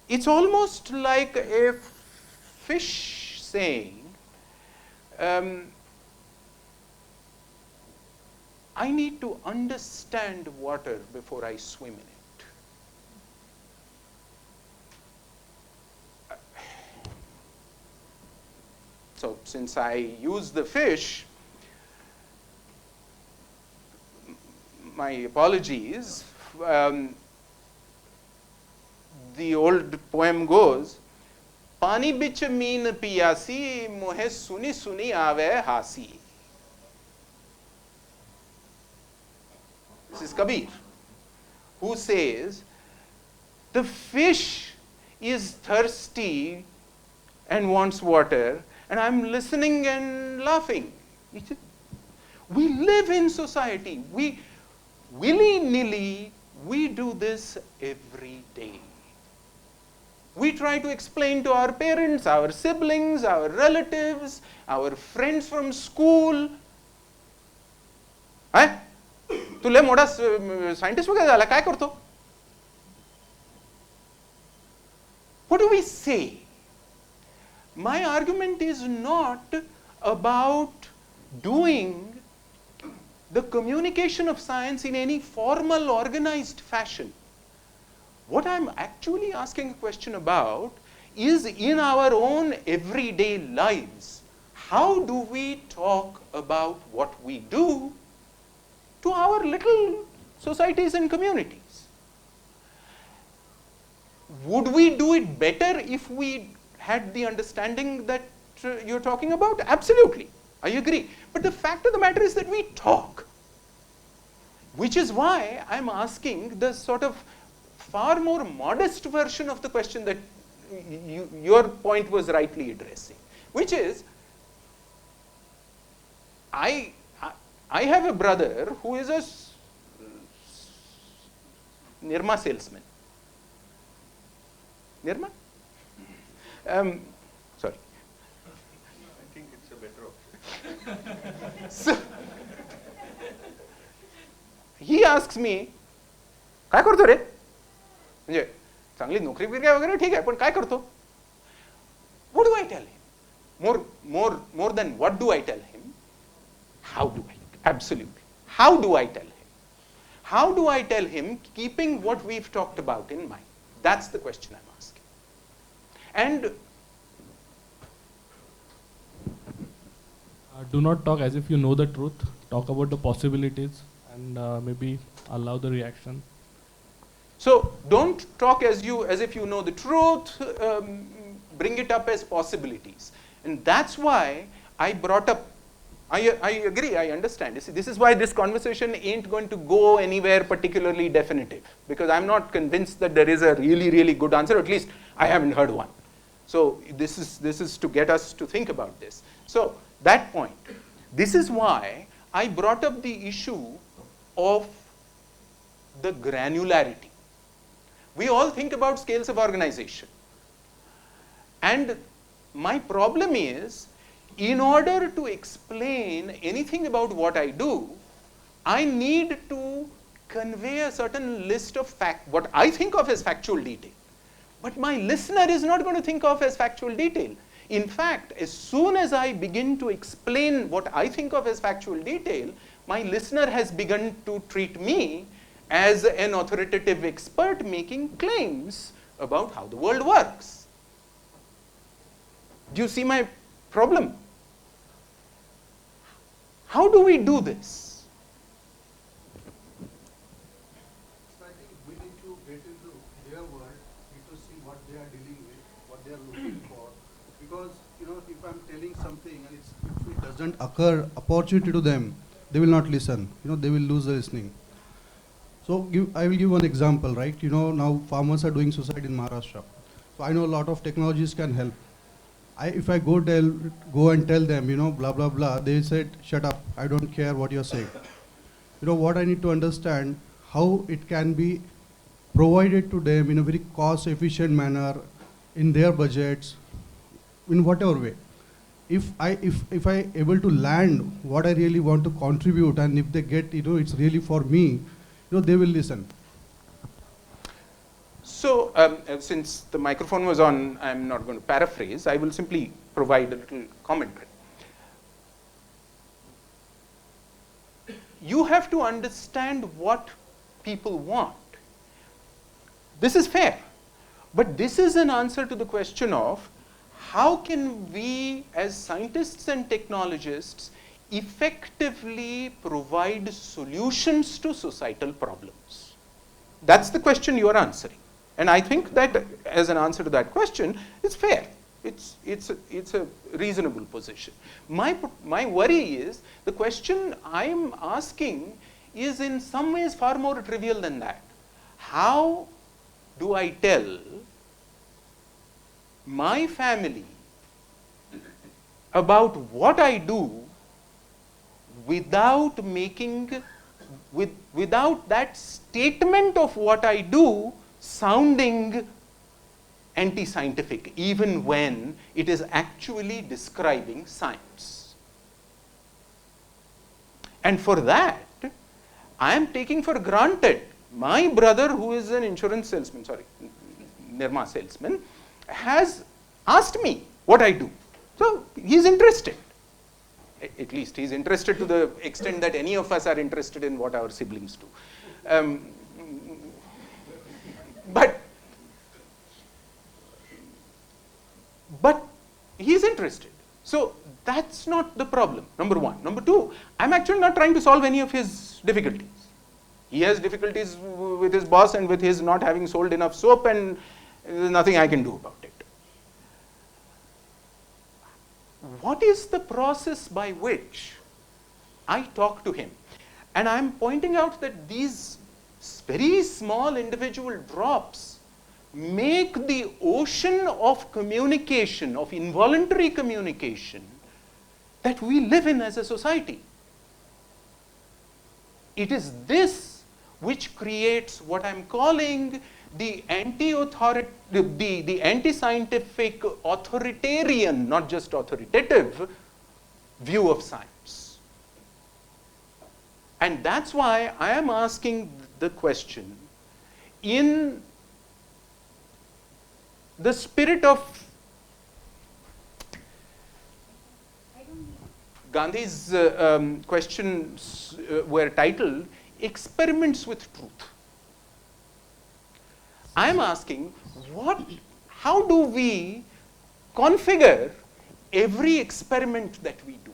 it's almost like a fish saying, I need to understand water before I swim in it. So since I use the fish, my apologies. The old poem goes, Pani bich meen piyasi, mohe suni suni aave hasi. This is Kabir, who says, the fish is thirsty and wants water, and I'm listening and laughing. We live in society. We willy-nilly, we do this every day. We try to explain to our parents, our siblings, our relatives, our friends from school. तू लय मोठा scientist वगैरे झाला, काय करतो? What do we say? My argument is not about doing the communication of science in any formal, organized fashion. What I'm actually asking a question about is, in our own everyday lives, how do we talk about what we do to our little societies and communities? Would we do it better if we had the understanding that you're talking about? Absolutely, I agree. But the fact of the matter is that we talk, which is why I'm asking the sort of far more modest version of the question that your point was rightly addressing, which is, I have a brother who is a Nirma salesman. Nirma? Sorry. I think it's a better option. So, he asks me, काय करतो रे? म्हणजे चांगली नोकरी बिकरी वगैरे ठीक आहे, पण काय करतो? What do I tell him? More than what do I tell him? How do I? Absolutely. How do I tell him? How do I tell him, keeping what we've talked about in mind? That's the question I'm asking. And do not talk as if you know the truth. Talk about the possibilities and maybe allow the reaction. so don't talk as if you know the truth. Bring it up as possibilities, and that's why I brought up. I agree, I understand. This is why this conversation ain't going to go anywhere particularly definitive, because I'm not convinced that there is a really, really good answer. At least I haven't heard one. So this is to get us to think about this. So that point. This is why I brought up the issue of the granularity. We all think about scales of organization. And my problem is, in order to explain anything about what I do, I need to convey a certain list of what I think of as factual detail. But my listener is not going to think of as factual detail. In fact, as soon as I begin to explain what I think of as factual detail, my listener has begun to treat me as an authoritative expert making claims about how the world works. Do you see my problem? How do we do this? So I think we need to get into their world, need to see what they are dealing with, what they are looking for. Because, if I'm telling something and if it doesn't occur opportunity to them, they will not listen. They will lose the listening. So I will give one example, right? Now farmers are doing suicide in Maharashtra. So I know a lot of technologies can help. if I go and tell them, you know, blah, blah, blah, they said, shut up, I don't care what you're saying. You know, what I need to understand, how it can be provided to them in a very cost-efficient manner, in their budgets, in whatever way. If I able to land what I really want to contribute, and if they get, you know, it's really for me, you know, they will listen. So, since the microphone was on, I'm not going to paraphrase. I will simply provide a little commentary. You have to understand what people want. This is fair, but this is an answer to the question of how can we as scientists and technologists effectively provide solutions to societal problems. That's the question you are answering. And I think that as an answer to that question, it's fair. It's a reasonable position. My worry is the question I'm asking is in some ways far more trivial than that. How do I tell my family about what I do without without that statement of what I do sounding anti-scientific, even when it is actually describing science? And for that, I am taking for granted my brother, who is an insurance salesman, Nirma salesman, has asked me what I do. So he's interested. At least he's interested to the extent that any of us are interested in what our siblings do. But he's interested. So that's not the problem, number one. Number two, I'm actually not trying to solve any of his difficulties. He has difficulties with his boss and with his not having sold enough soap, and there's nothing I can do about it. What is the process by which I talk to him? And I'm pointing out that these very small individual drops make the ocean of communication, of involuntary communication, that we live in as a society. It is this which creates what I'm calling the anti-scientific, authoritarian, not just authoritative, view of science. And that's why I am asking the question in the spirit of Gandhi's questions were titled Experiments with Truth. I am asking, how do we configure every experiment that we do?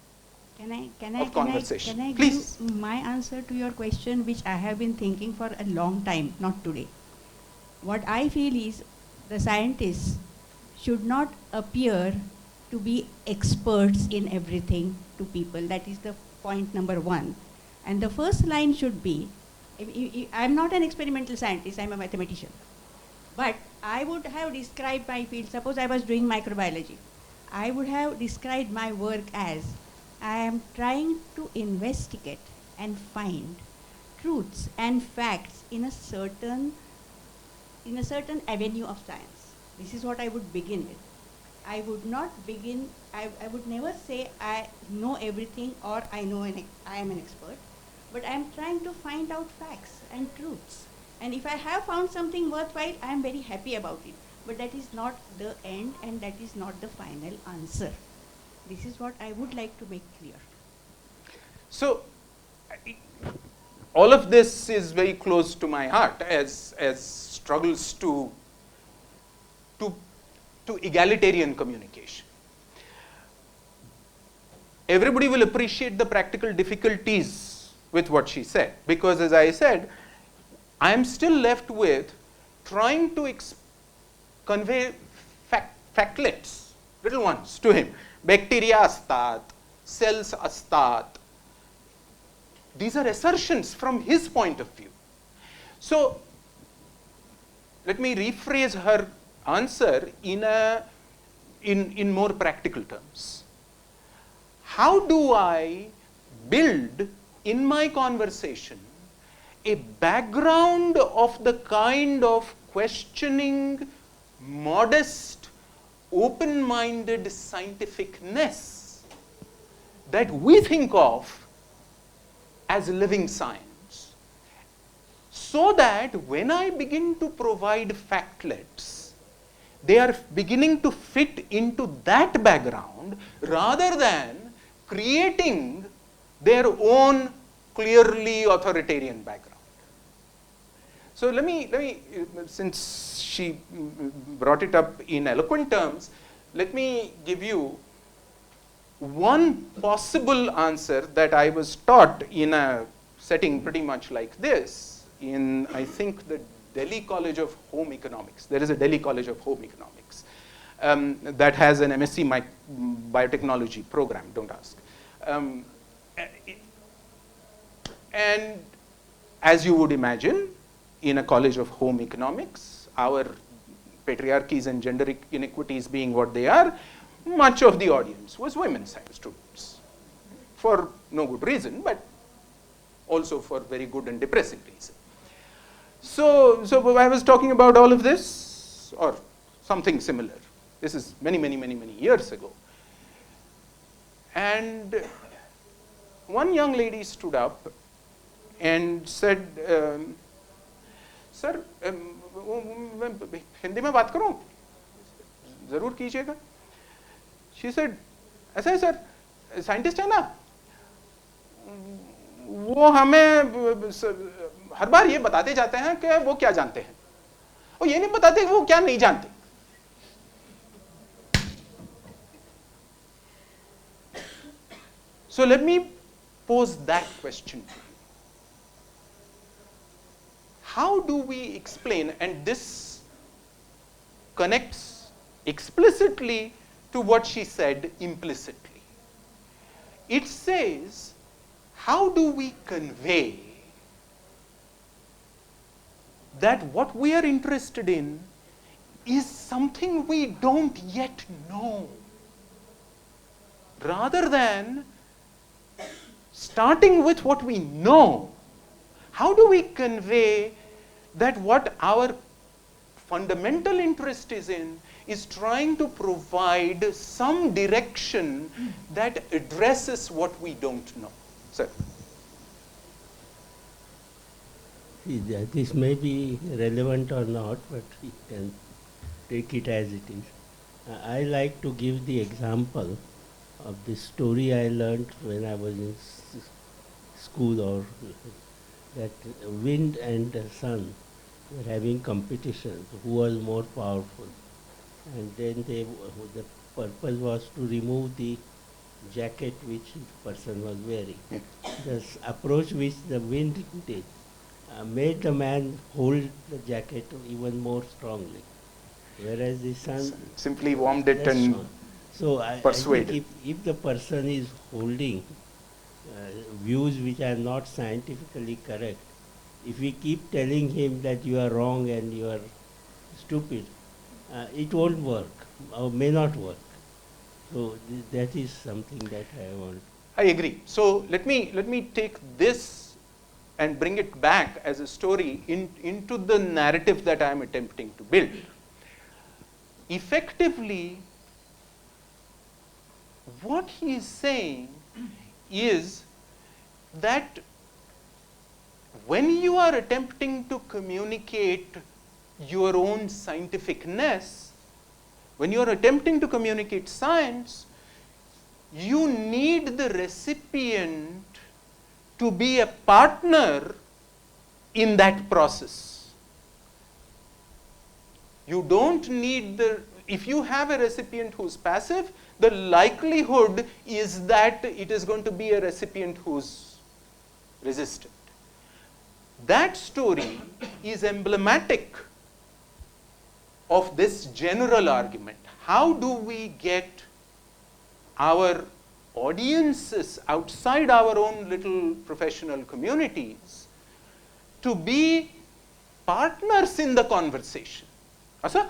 Can of conversation? I Please. give my answer to your question, which I have been thinking for a long time, not today. What I feel is the scientists should not appear to be experts in everything to people. That is the point number one. And the first line should be, I'm not an experimental scientist, I'm a mathematician. But I would have described my field, suppose I was doing microbiology. I would have described my work as, I am trying to investigate and find truths and facts in a certain avenue of science. This is what I would begin with. I would not begin, I would never say I know everything or I am an expert, but I am trying to find out facts and truths. And if I have found something worthwhile, I am very happy about it. But that is not the end, and that is not the final answer. This is what I would like to make clear. So, all of this is very close to my heart as struggles to egalitarian communication. Everybody will appreciate the practical difficulties with what she said, because as I said, I am still left with trying to convey factlets, little ones, to him. Bacteria astat, cells astat. These are assertions from his point of view. So, let me rephrase her answer in a in more practical terms. How do I build in my conversation a background of the kind of questioning, modest, open-minded scientificness that we think of as living science, so that when I begin to provide factlets, they are beginning to fit into that background rather than creating their own clearly authoritarian background. So let me, since she brought it up in eloquent terms, let me give you one possible answer that I was taught in a setting pretty much like this in, I think, the Delhi College of Home Economics. There is a Delhi College of Home Economics that has an MSc biotechnology program, don't ask. And as you would imagine, in a college of home economics, our patriarchies and gender inequities being what they are, much of the audience was women science students, for no good reason, but also for very good and depressing reason. So I was talking about all of this, or something similar. This is many years ago. And one young lady stood up and said, sir Hindi में बात करूं? जरूर कीजिएगा. She said, ऐसा है sir, scientist है ना, वो हमें हर बार ये बताते जाते हैं कि वो क्या जानते हैं, और ये नहीं बताते कि वो क्या नहीं जानते. So let me pose that question to you. How do we explain, and this connects explicitly to what she said implicitly. It says, how do we convey that what we are interested in is something we don't yet know, rather than starting with what we know? How do we convey that what our fundamental interest is in is trying to provide some direction that addresses what we don't know? Sir. This may be relevant or not, but we can take it as it is. I like to give the example of the story I learned when I was in school, or that wind and the sun were having competitions, who was more powerful. And then the purpose was to remove the jacket which the person was wearing. The approach which the wind did made the man hold the jacket even more strongly, whereas the sun simply warmed it and so I think if the person is holding views which are not scientifically correct, if we keep telling him that you are wrong and you are stupid, it won't work or may not work. So that is something that I want. I agree. So let me take this and bring it back as a story into the narrative that I am attempting to build. Effectively, what he is saying is that when you are attempting to communicate your own scientificness, when you are attempting to communicate science, you need the recipient to be a partner in that process. You don't need if you have a recipient who's passive, the likelihood is that it is going to be a recipient who's resistant. That story is emblematic of this general argument. How do we get our audiences outside our own little professional communities to be partners in the conversation? Asa?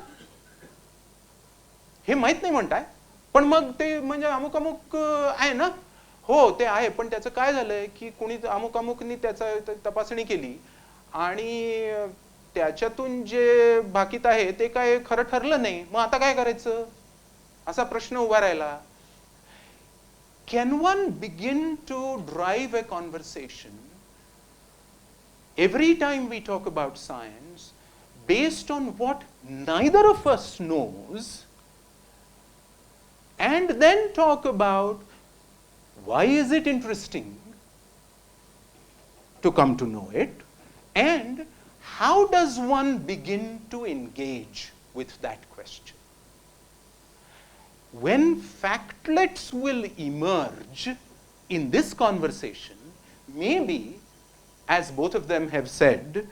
हे माहीत नाही म्हणताय, पण मग ते म्हणजे अमुक अमुक आहे ना, हो ते आहे, पण त्याचं काय झालंय की कुणी अमुक अमुकनी त्याचा तपासणी केली आणि त्याच्यातून जे भाकीत आहे ते काय खरं ठरलं नाही, मग आता काय करायचं, असा प्रश्न उभा राहिला. Can one begin to drive a conversation every time we talk about science based on what neither of us knows, and then talk about why is it interesting to come to know it, and how does one begin to engage with that question? When factlets will emerge in this conversation, maybe, as both of them have said,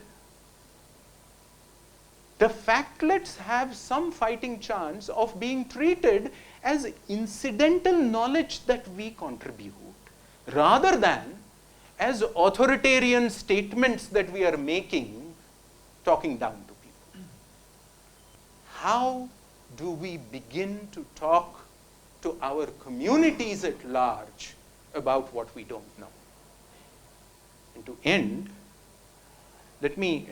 the factlets have some fighting chance of being treated as incidental knowledge that we contribute, rather than as authoritarian statements that we are making, talking down to people. How do we begin to talk to our communities at large about what we don't know? And to end, let me,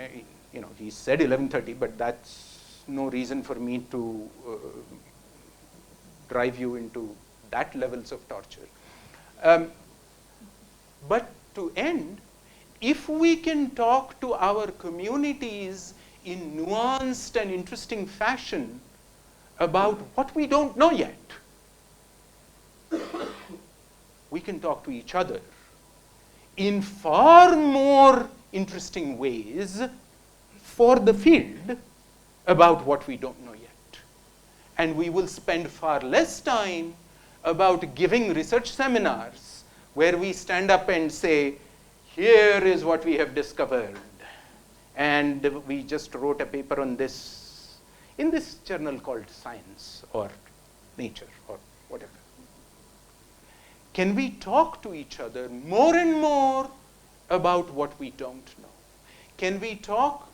he said 11:30, but that's no reason for me to drive you into that levels of torture. But to end, if we can talk to our communities in nuanced and interesting fashion about what we don't know yet, we can talk to each other in far more interesting ways for the field about what we don't know yet. And we will spend far less time about giving research seminars where we stand up and say, here is what we have discovered, and we just wrote a paper on this in this journal called Science or Nature or whatever. Can we talk to each other more and more about what we don't know? Can we talk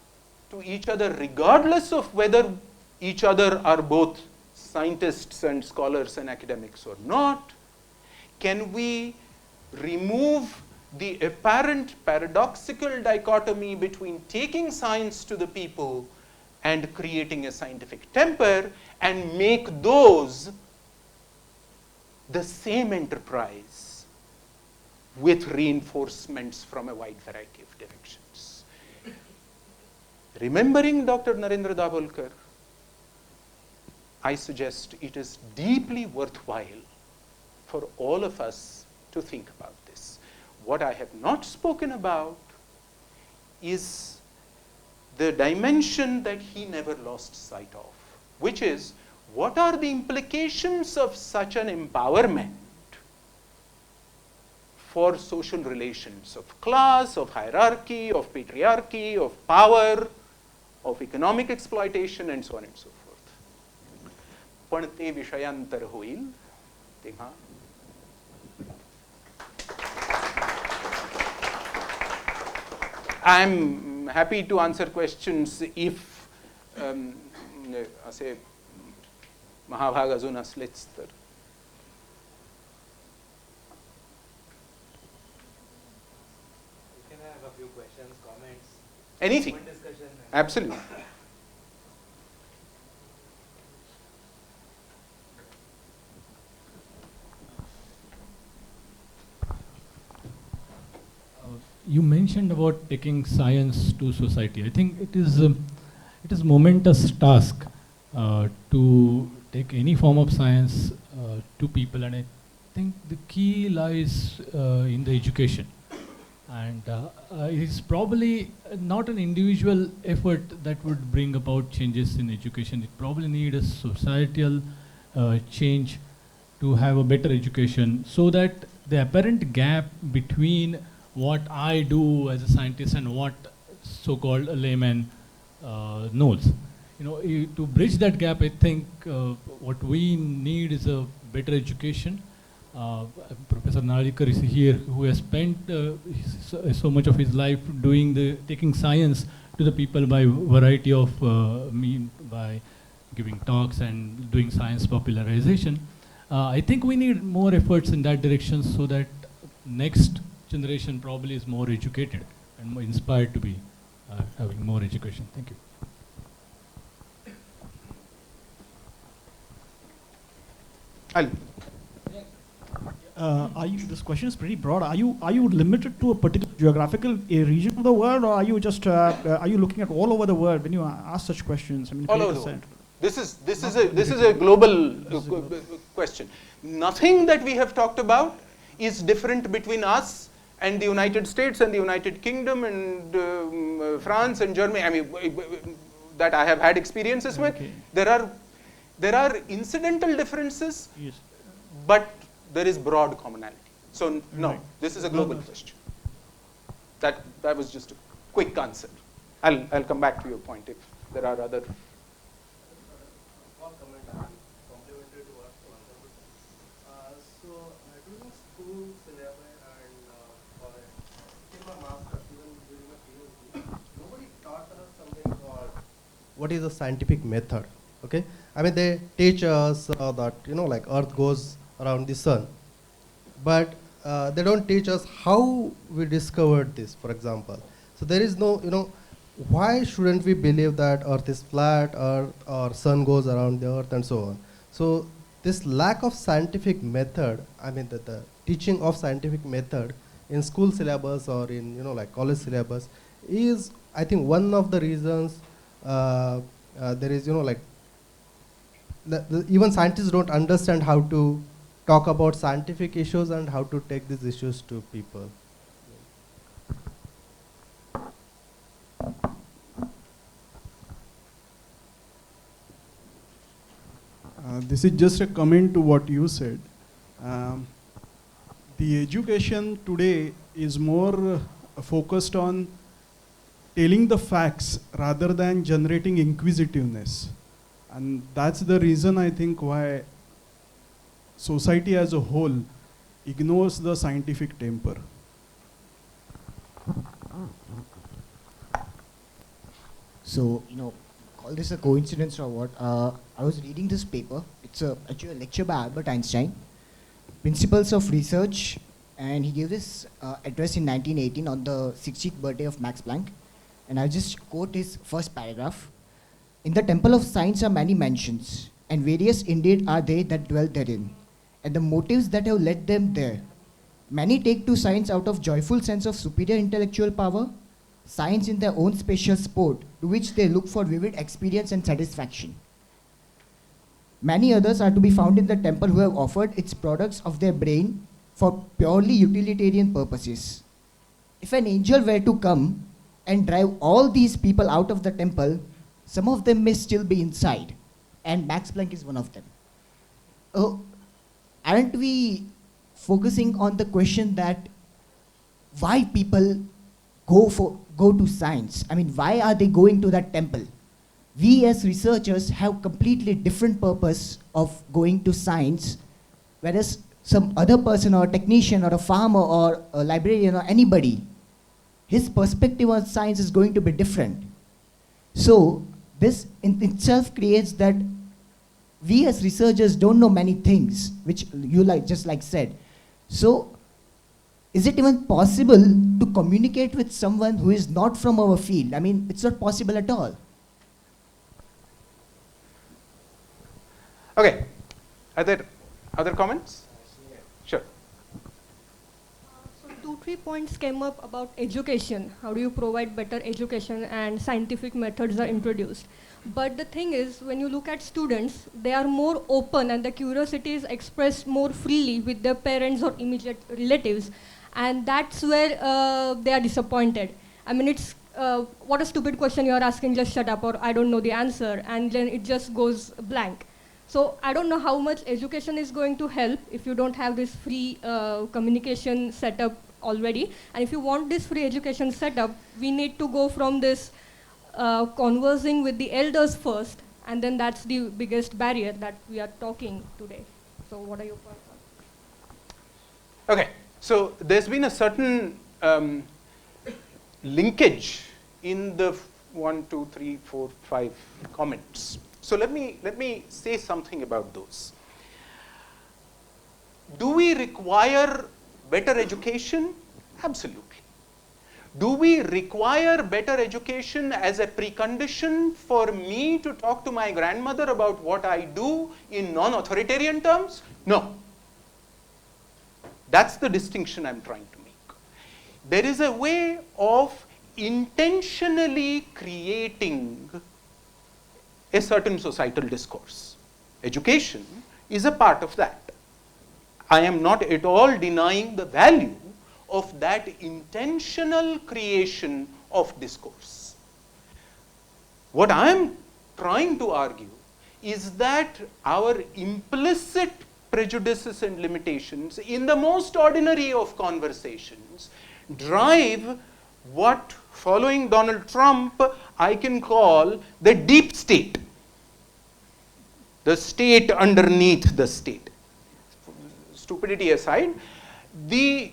to each other regardless of whether each other are both scientists and scholars and academics or not? Can we remove the apparent paradoxical dichotomy between taking science to the people and creating a scientific temper, and make those the same enterprise with reinforcements from a wide variety of directions? Remembering Dr. Narendra Davolkar, I suggest it is deeply worthwhile for all of us to think about this. What I have not spoken about is the dimension that he never lost sight of, which is, what are the implications of such an empowerment for social relations of class, of hierarchy, of patriarchy, of power, of economic exploitation, and so on and so forth. पण ते विषयांतर होईल तेव्हा. I'm happy to answer questions if असे महाभाग अजून असलेच तर. You can have a few questions, comments, Anything. open discussion. Absolutely. You mentioned about taking science to society. I think it is momentous task to take any form of science to people, and I think the key lies in the education. And it is probably not an individual effort that would bring about changes in education. It probably needs a societal change to have a better education, so that the apparent gap between what I do as a scientist and what so-called a layman knows. To bridge that gap, I think what we need is a better education. Professor Narikar is here, who has spent so much of his life taking science to the people by variety of by giving talks and doing science popularization. I think we need more efforts in that direction so that next generation probably is more educated and more inspired to be having more education. Thank you. This question is pretty broad. Are you limited to a particular geographical region of the world, or are you just are you looking at all over the world when you ask such questions? I mean, all over the world. This is a global question. Nothing that we have talked about is different between us and the United States and the United Kingdom and France and Germany. I mean, that I have had experiences with. There are incidental differences, yes, but there is broad commonality. So no, this is a global question. That was just a quick answer. I'll come back to your point if there are other. One comment complementary to what so during school syllabi and for in my master's, even during my PhD, nobody taught us something called what is the scientific method. Okay, I mean they teach us that like Earth goes around the sun, but they don't teach us how we discovered this, for example. So there is no, why shouldn't we believe that Earth is flat or sun goes around the Earth and so on. So this lack of scientific method, I mean the teaching of scientific method in school syllabus or in like college syllabus is, I think, one of the reasons there is like even scientists don't understand how to talk about scientific issues and how to take these issues to people. This is just a comment to what you said. The education today is more focused on telling the facts rather than generating inquisitiveness. And that's the reason I think why society as a whole ignores the scientific temper. So, call this a coincidence or what? I was reading this paper. It's actually a lecture by Albert Einstein, Principles of Research, and he gave this address in 1918 on the 60th birthday of Max Planck. And I'll just quote his first paragraph. In the temple of science are many mansions, and various indeed are they that dwell therein, and the motives that have led them there. Many take to science out of joyful sense of superior intellectual power, science in their own special sport, to which they look for vivid experience and satisfaction. Many others are to be found in the temple who have offered its products of their brain for purely utilitarian purposes. If an angel were to come and drive all these people out of the temple, some of them may still be inside, and Max Planck is one of them. Aren't we focusing on the question that why people go to science? I mean, why are they going to that temple? We as researchers have completely different purpose of going to science, whereas some other person or a technician or a farmer or a librarian or anybody, his perspective on science is going to be different. So this in itself creates that we as researchers don't know many things, which you just said. So is it even possible to communicate with someone who is not from our field? I mean, it's not possible at all. Okay, are there other comments? Sure. So 2-3 points came up about education. How do you provide better education, and scientific methods are introduced. But the thing is, when you look at students, they are more open and the curiosity is expressed more freely with their parents or immediate relatives. And that's where they are disappointed. I mean, it's what a stupid question you're asking, just shut up, or I don't know the answer, and then it just goes blank. So I don't know how much education is going to help if you don't have this free communication setup already. And if you want this free education setup, we need to go from this conversing with the elders first, and then that's the biggest barrier that we are talking today. So what are your points on? Okay, so there's been a certain linkage in the 1, 2, 3, 4, 5 comments. So let me say something about those. Do we require better education? Absolutely. Do we require better education as a precondition for me to talk to my grandmother about what I do in non-authoritarian terms? No. That's the distinction I'm trying to make. There is a way of intentionally creating a certain societal discourse. Education is a part of that. I am not at all denying the value of that intentional creation of discourse. What I am trying to argue is that our implicit prejudices and limitations in the most ordinary of conversations drive what, following Donald Trump, I can call the deep state, the state underneath the state. Stupidity aside, the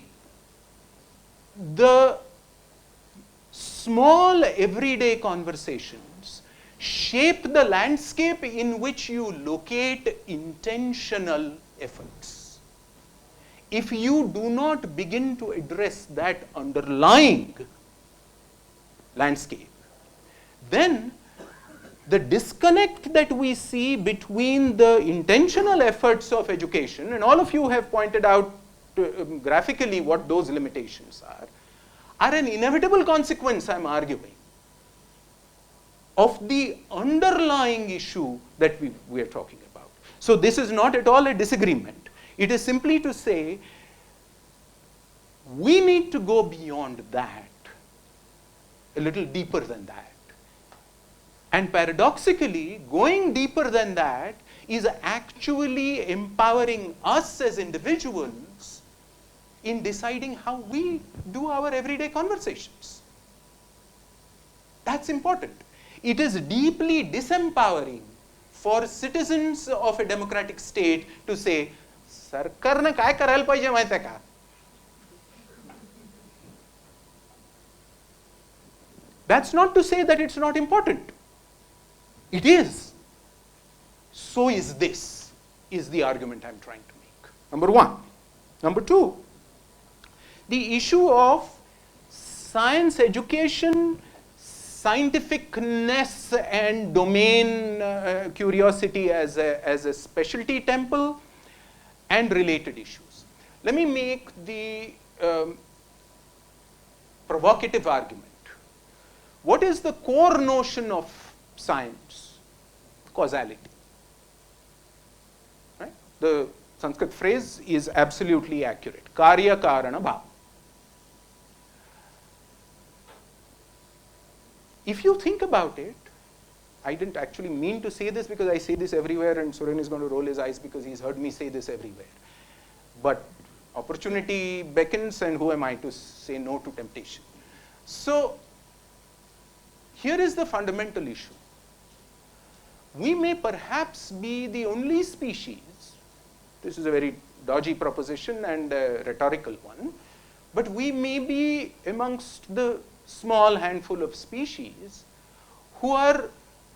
small everyday conversations shape the landscape in which you locate intentional efforts. If you do not begin to address that underlying landscape, then the disconnect that we see between the intentional efforts of education, and all of you have pointed out graphically what those limitations are an inevitable consequence, I'm arguing, of the underlying issue that we are talking about. So this is not at all a disagreement. It is simply to say we need to go beyond that, a little deeper than that. And paradoxically, going deeper than that is actually empowering us as individuals in deciding how we do our everyday conversations. That's important. It is deeply disempowering for citizens of a democratic state to say, सरकारनं काय करायला पाहिजे माहिती आहे का? That's not to say that it's not important. It is. So is this, is the argument I'm trying to make. Number one. Number two, the issue of science education, scientificness and domain curiosity as a specialty temple and related issues. Let me make the provocative argument. What is the core notion of science? Causality. Right? The Sanskrit phrase is absolutely accurate. Karya karana bhav. If you think about it, I didn't actually mean to say this because I say this everywhere and Suren is going to roll his eyes because he's heard me say this everywhere. But opportunity beckons and who am I to say no to temptation? So, here is the fundamental issue. We may perhaps be the only species, this is a very dodgy proposition and a rhetorical one, but we may be amongst the small handful of species who are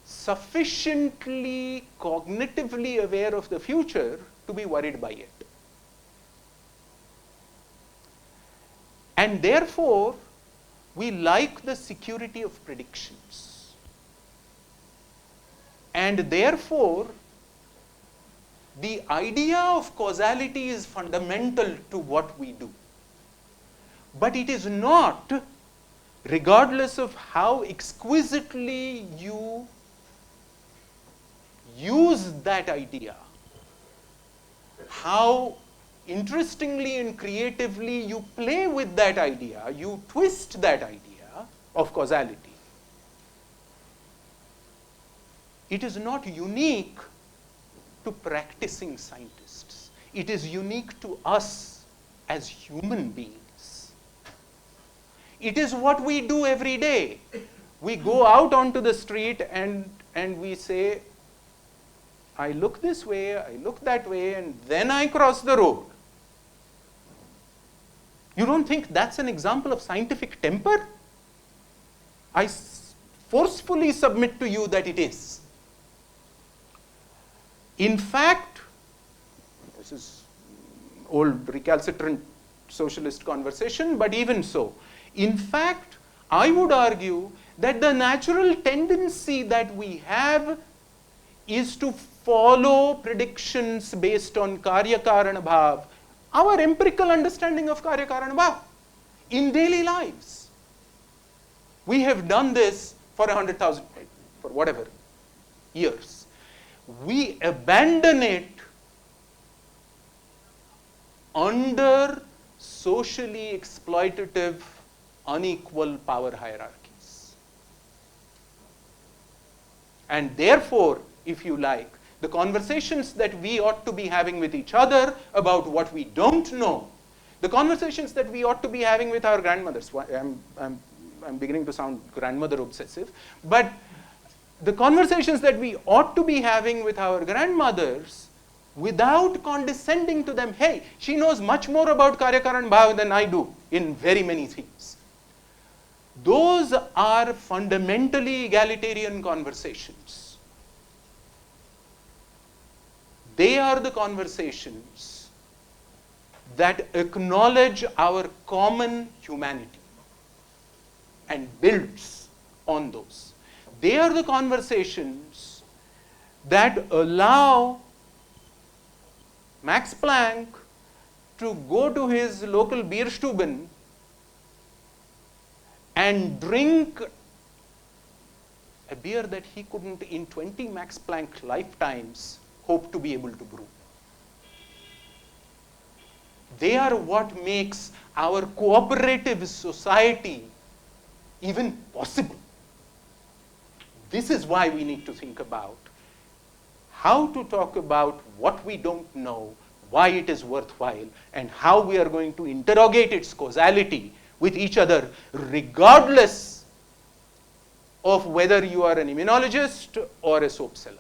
sufficiently cognitively aware of the future to be worried by it. And therefore, we like the security of predictions. And therefore, the idea of causality is fundamental to what we do. But it is not, regardless of how exquisitely you use that idea, how interestingly and creatively you play with that idea, you twist that idea of causality. It is not unique to practicing scientists. It is unique to us as human beings. It is what we do every day. We go out onto the street and we say, I look this way, I look that way, and then I cross the road. You don't think that's an example of scientific temper? I forcefully submit to you that it is. In fact, this is old recalcitrant socialist conversation, but even so, in fact, I would argue that the natural tendency that we have is to follow predictions based on karya karana bhav, our empirical understanding of karya karana bhav in daily lives. We have done this for 100,000, for whatever years. We abandon it under socially exploitative, unequal power hierarchies. And therefore, if you like, the conversations that we ought to be having with each other about what we don't know, the conversations that we ought to be having with our grandmothers, I'm beginning to sound grandmother obsessive, but the conversations that we ought to be having with our grandmothers without condescending to them, hey, she knows much more about Karya Karan Bhav than I do in very many things. Those are fundamentally egalitarian conversations. They are the conversations that acknowledge our common humanity and builds on those. They are the conversations that allow Max Planck to go to his local Bierstuben and drink a beer that he couldn't in 20 Max Planck lifetimes hope to be able to brew. They are what makes our cooperative society even possible. This is why we need to think about how to talk about what we don't know, why it is worthwhile, and how we are going to interrogate its causality with each other, regardless of whether you are an immunologist or a soap seller.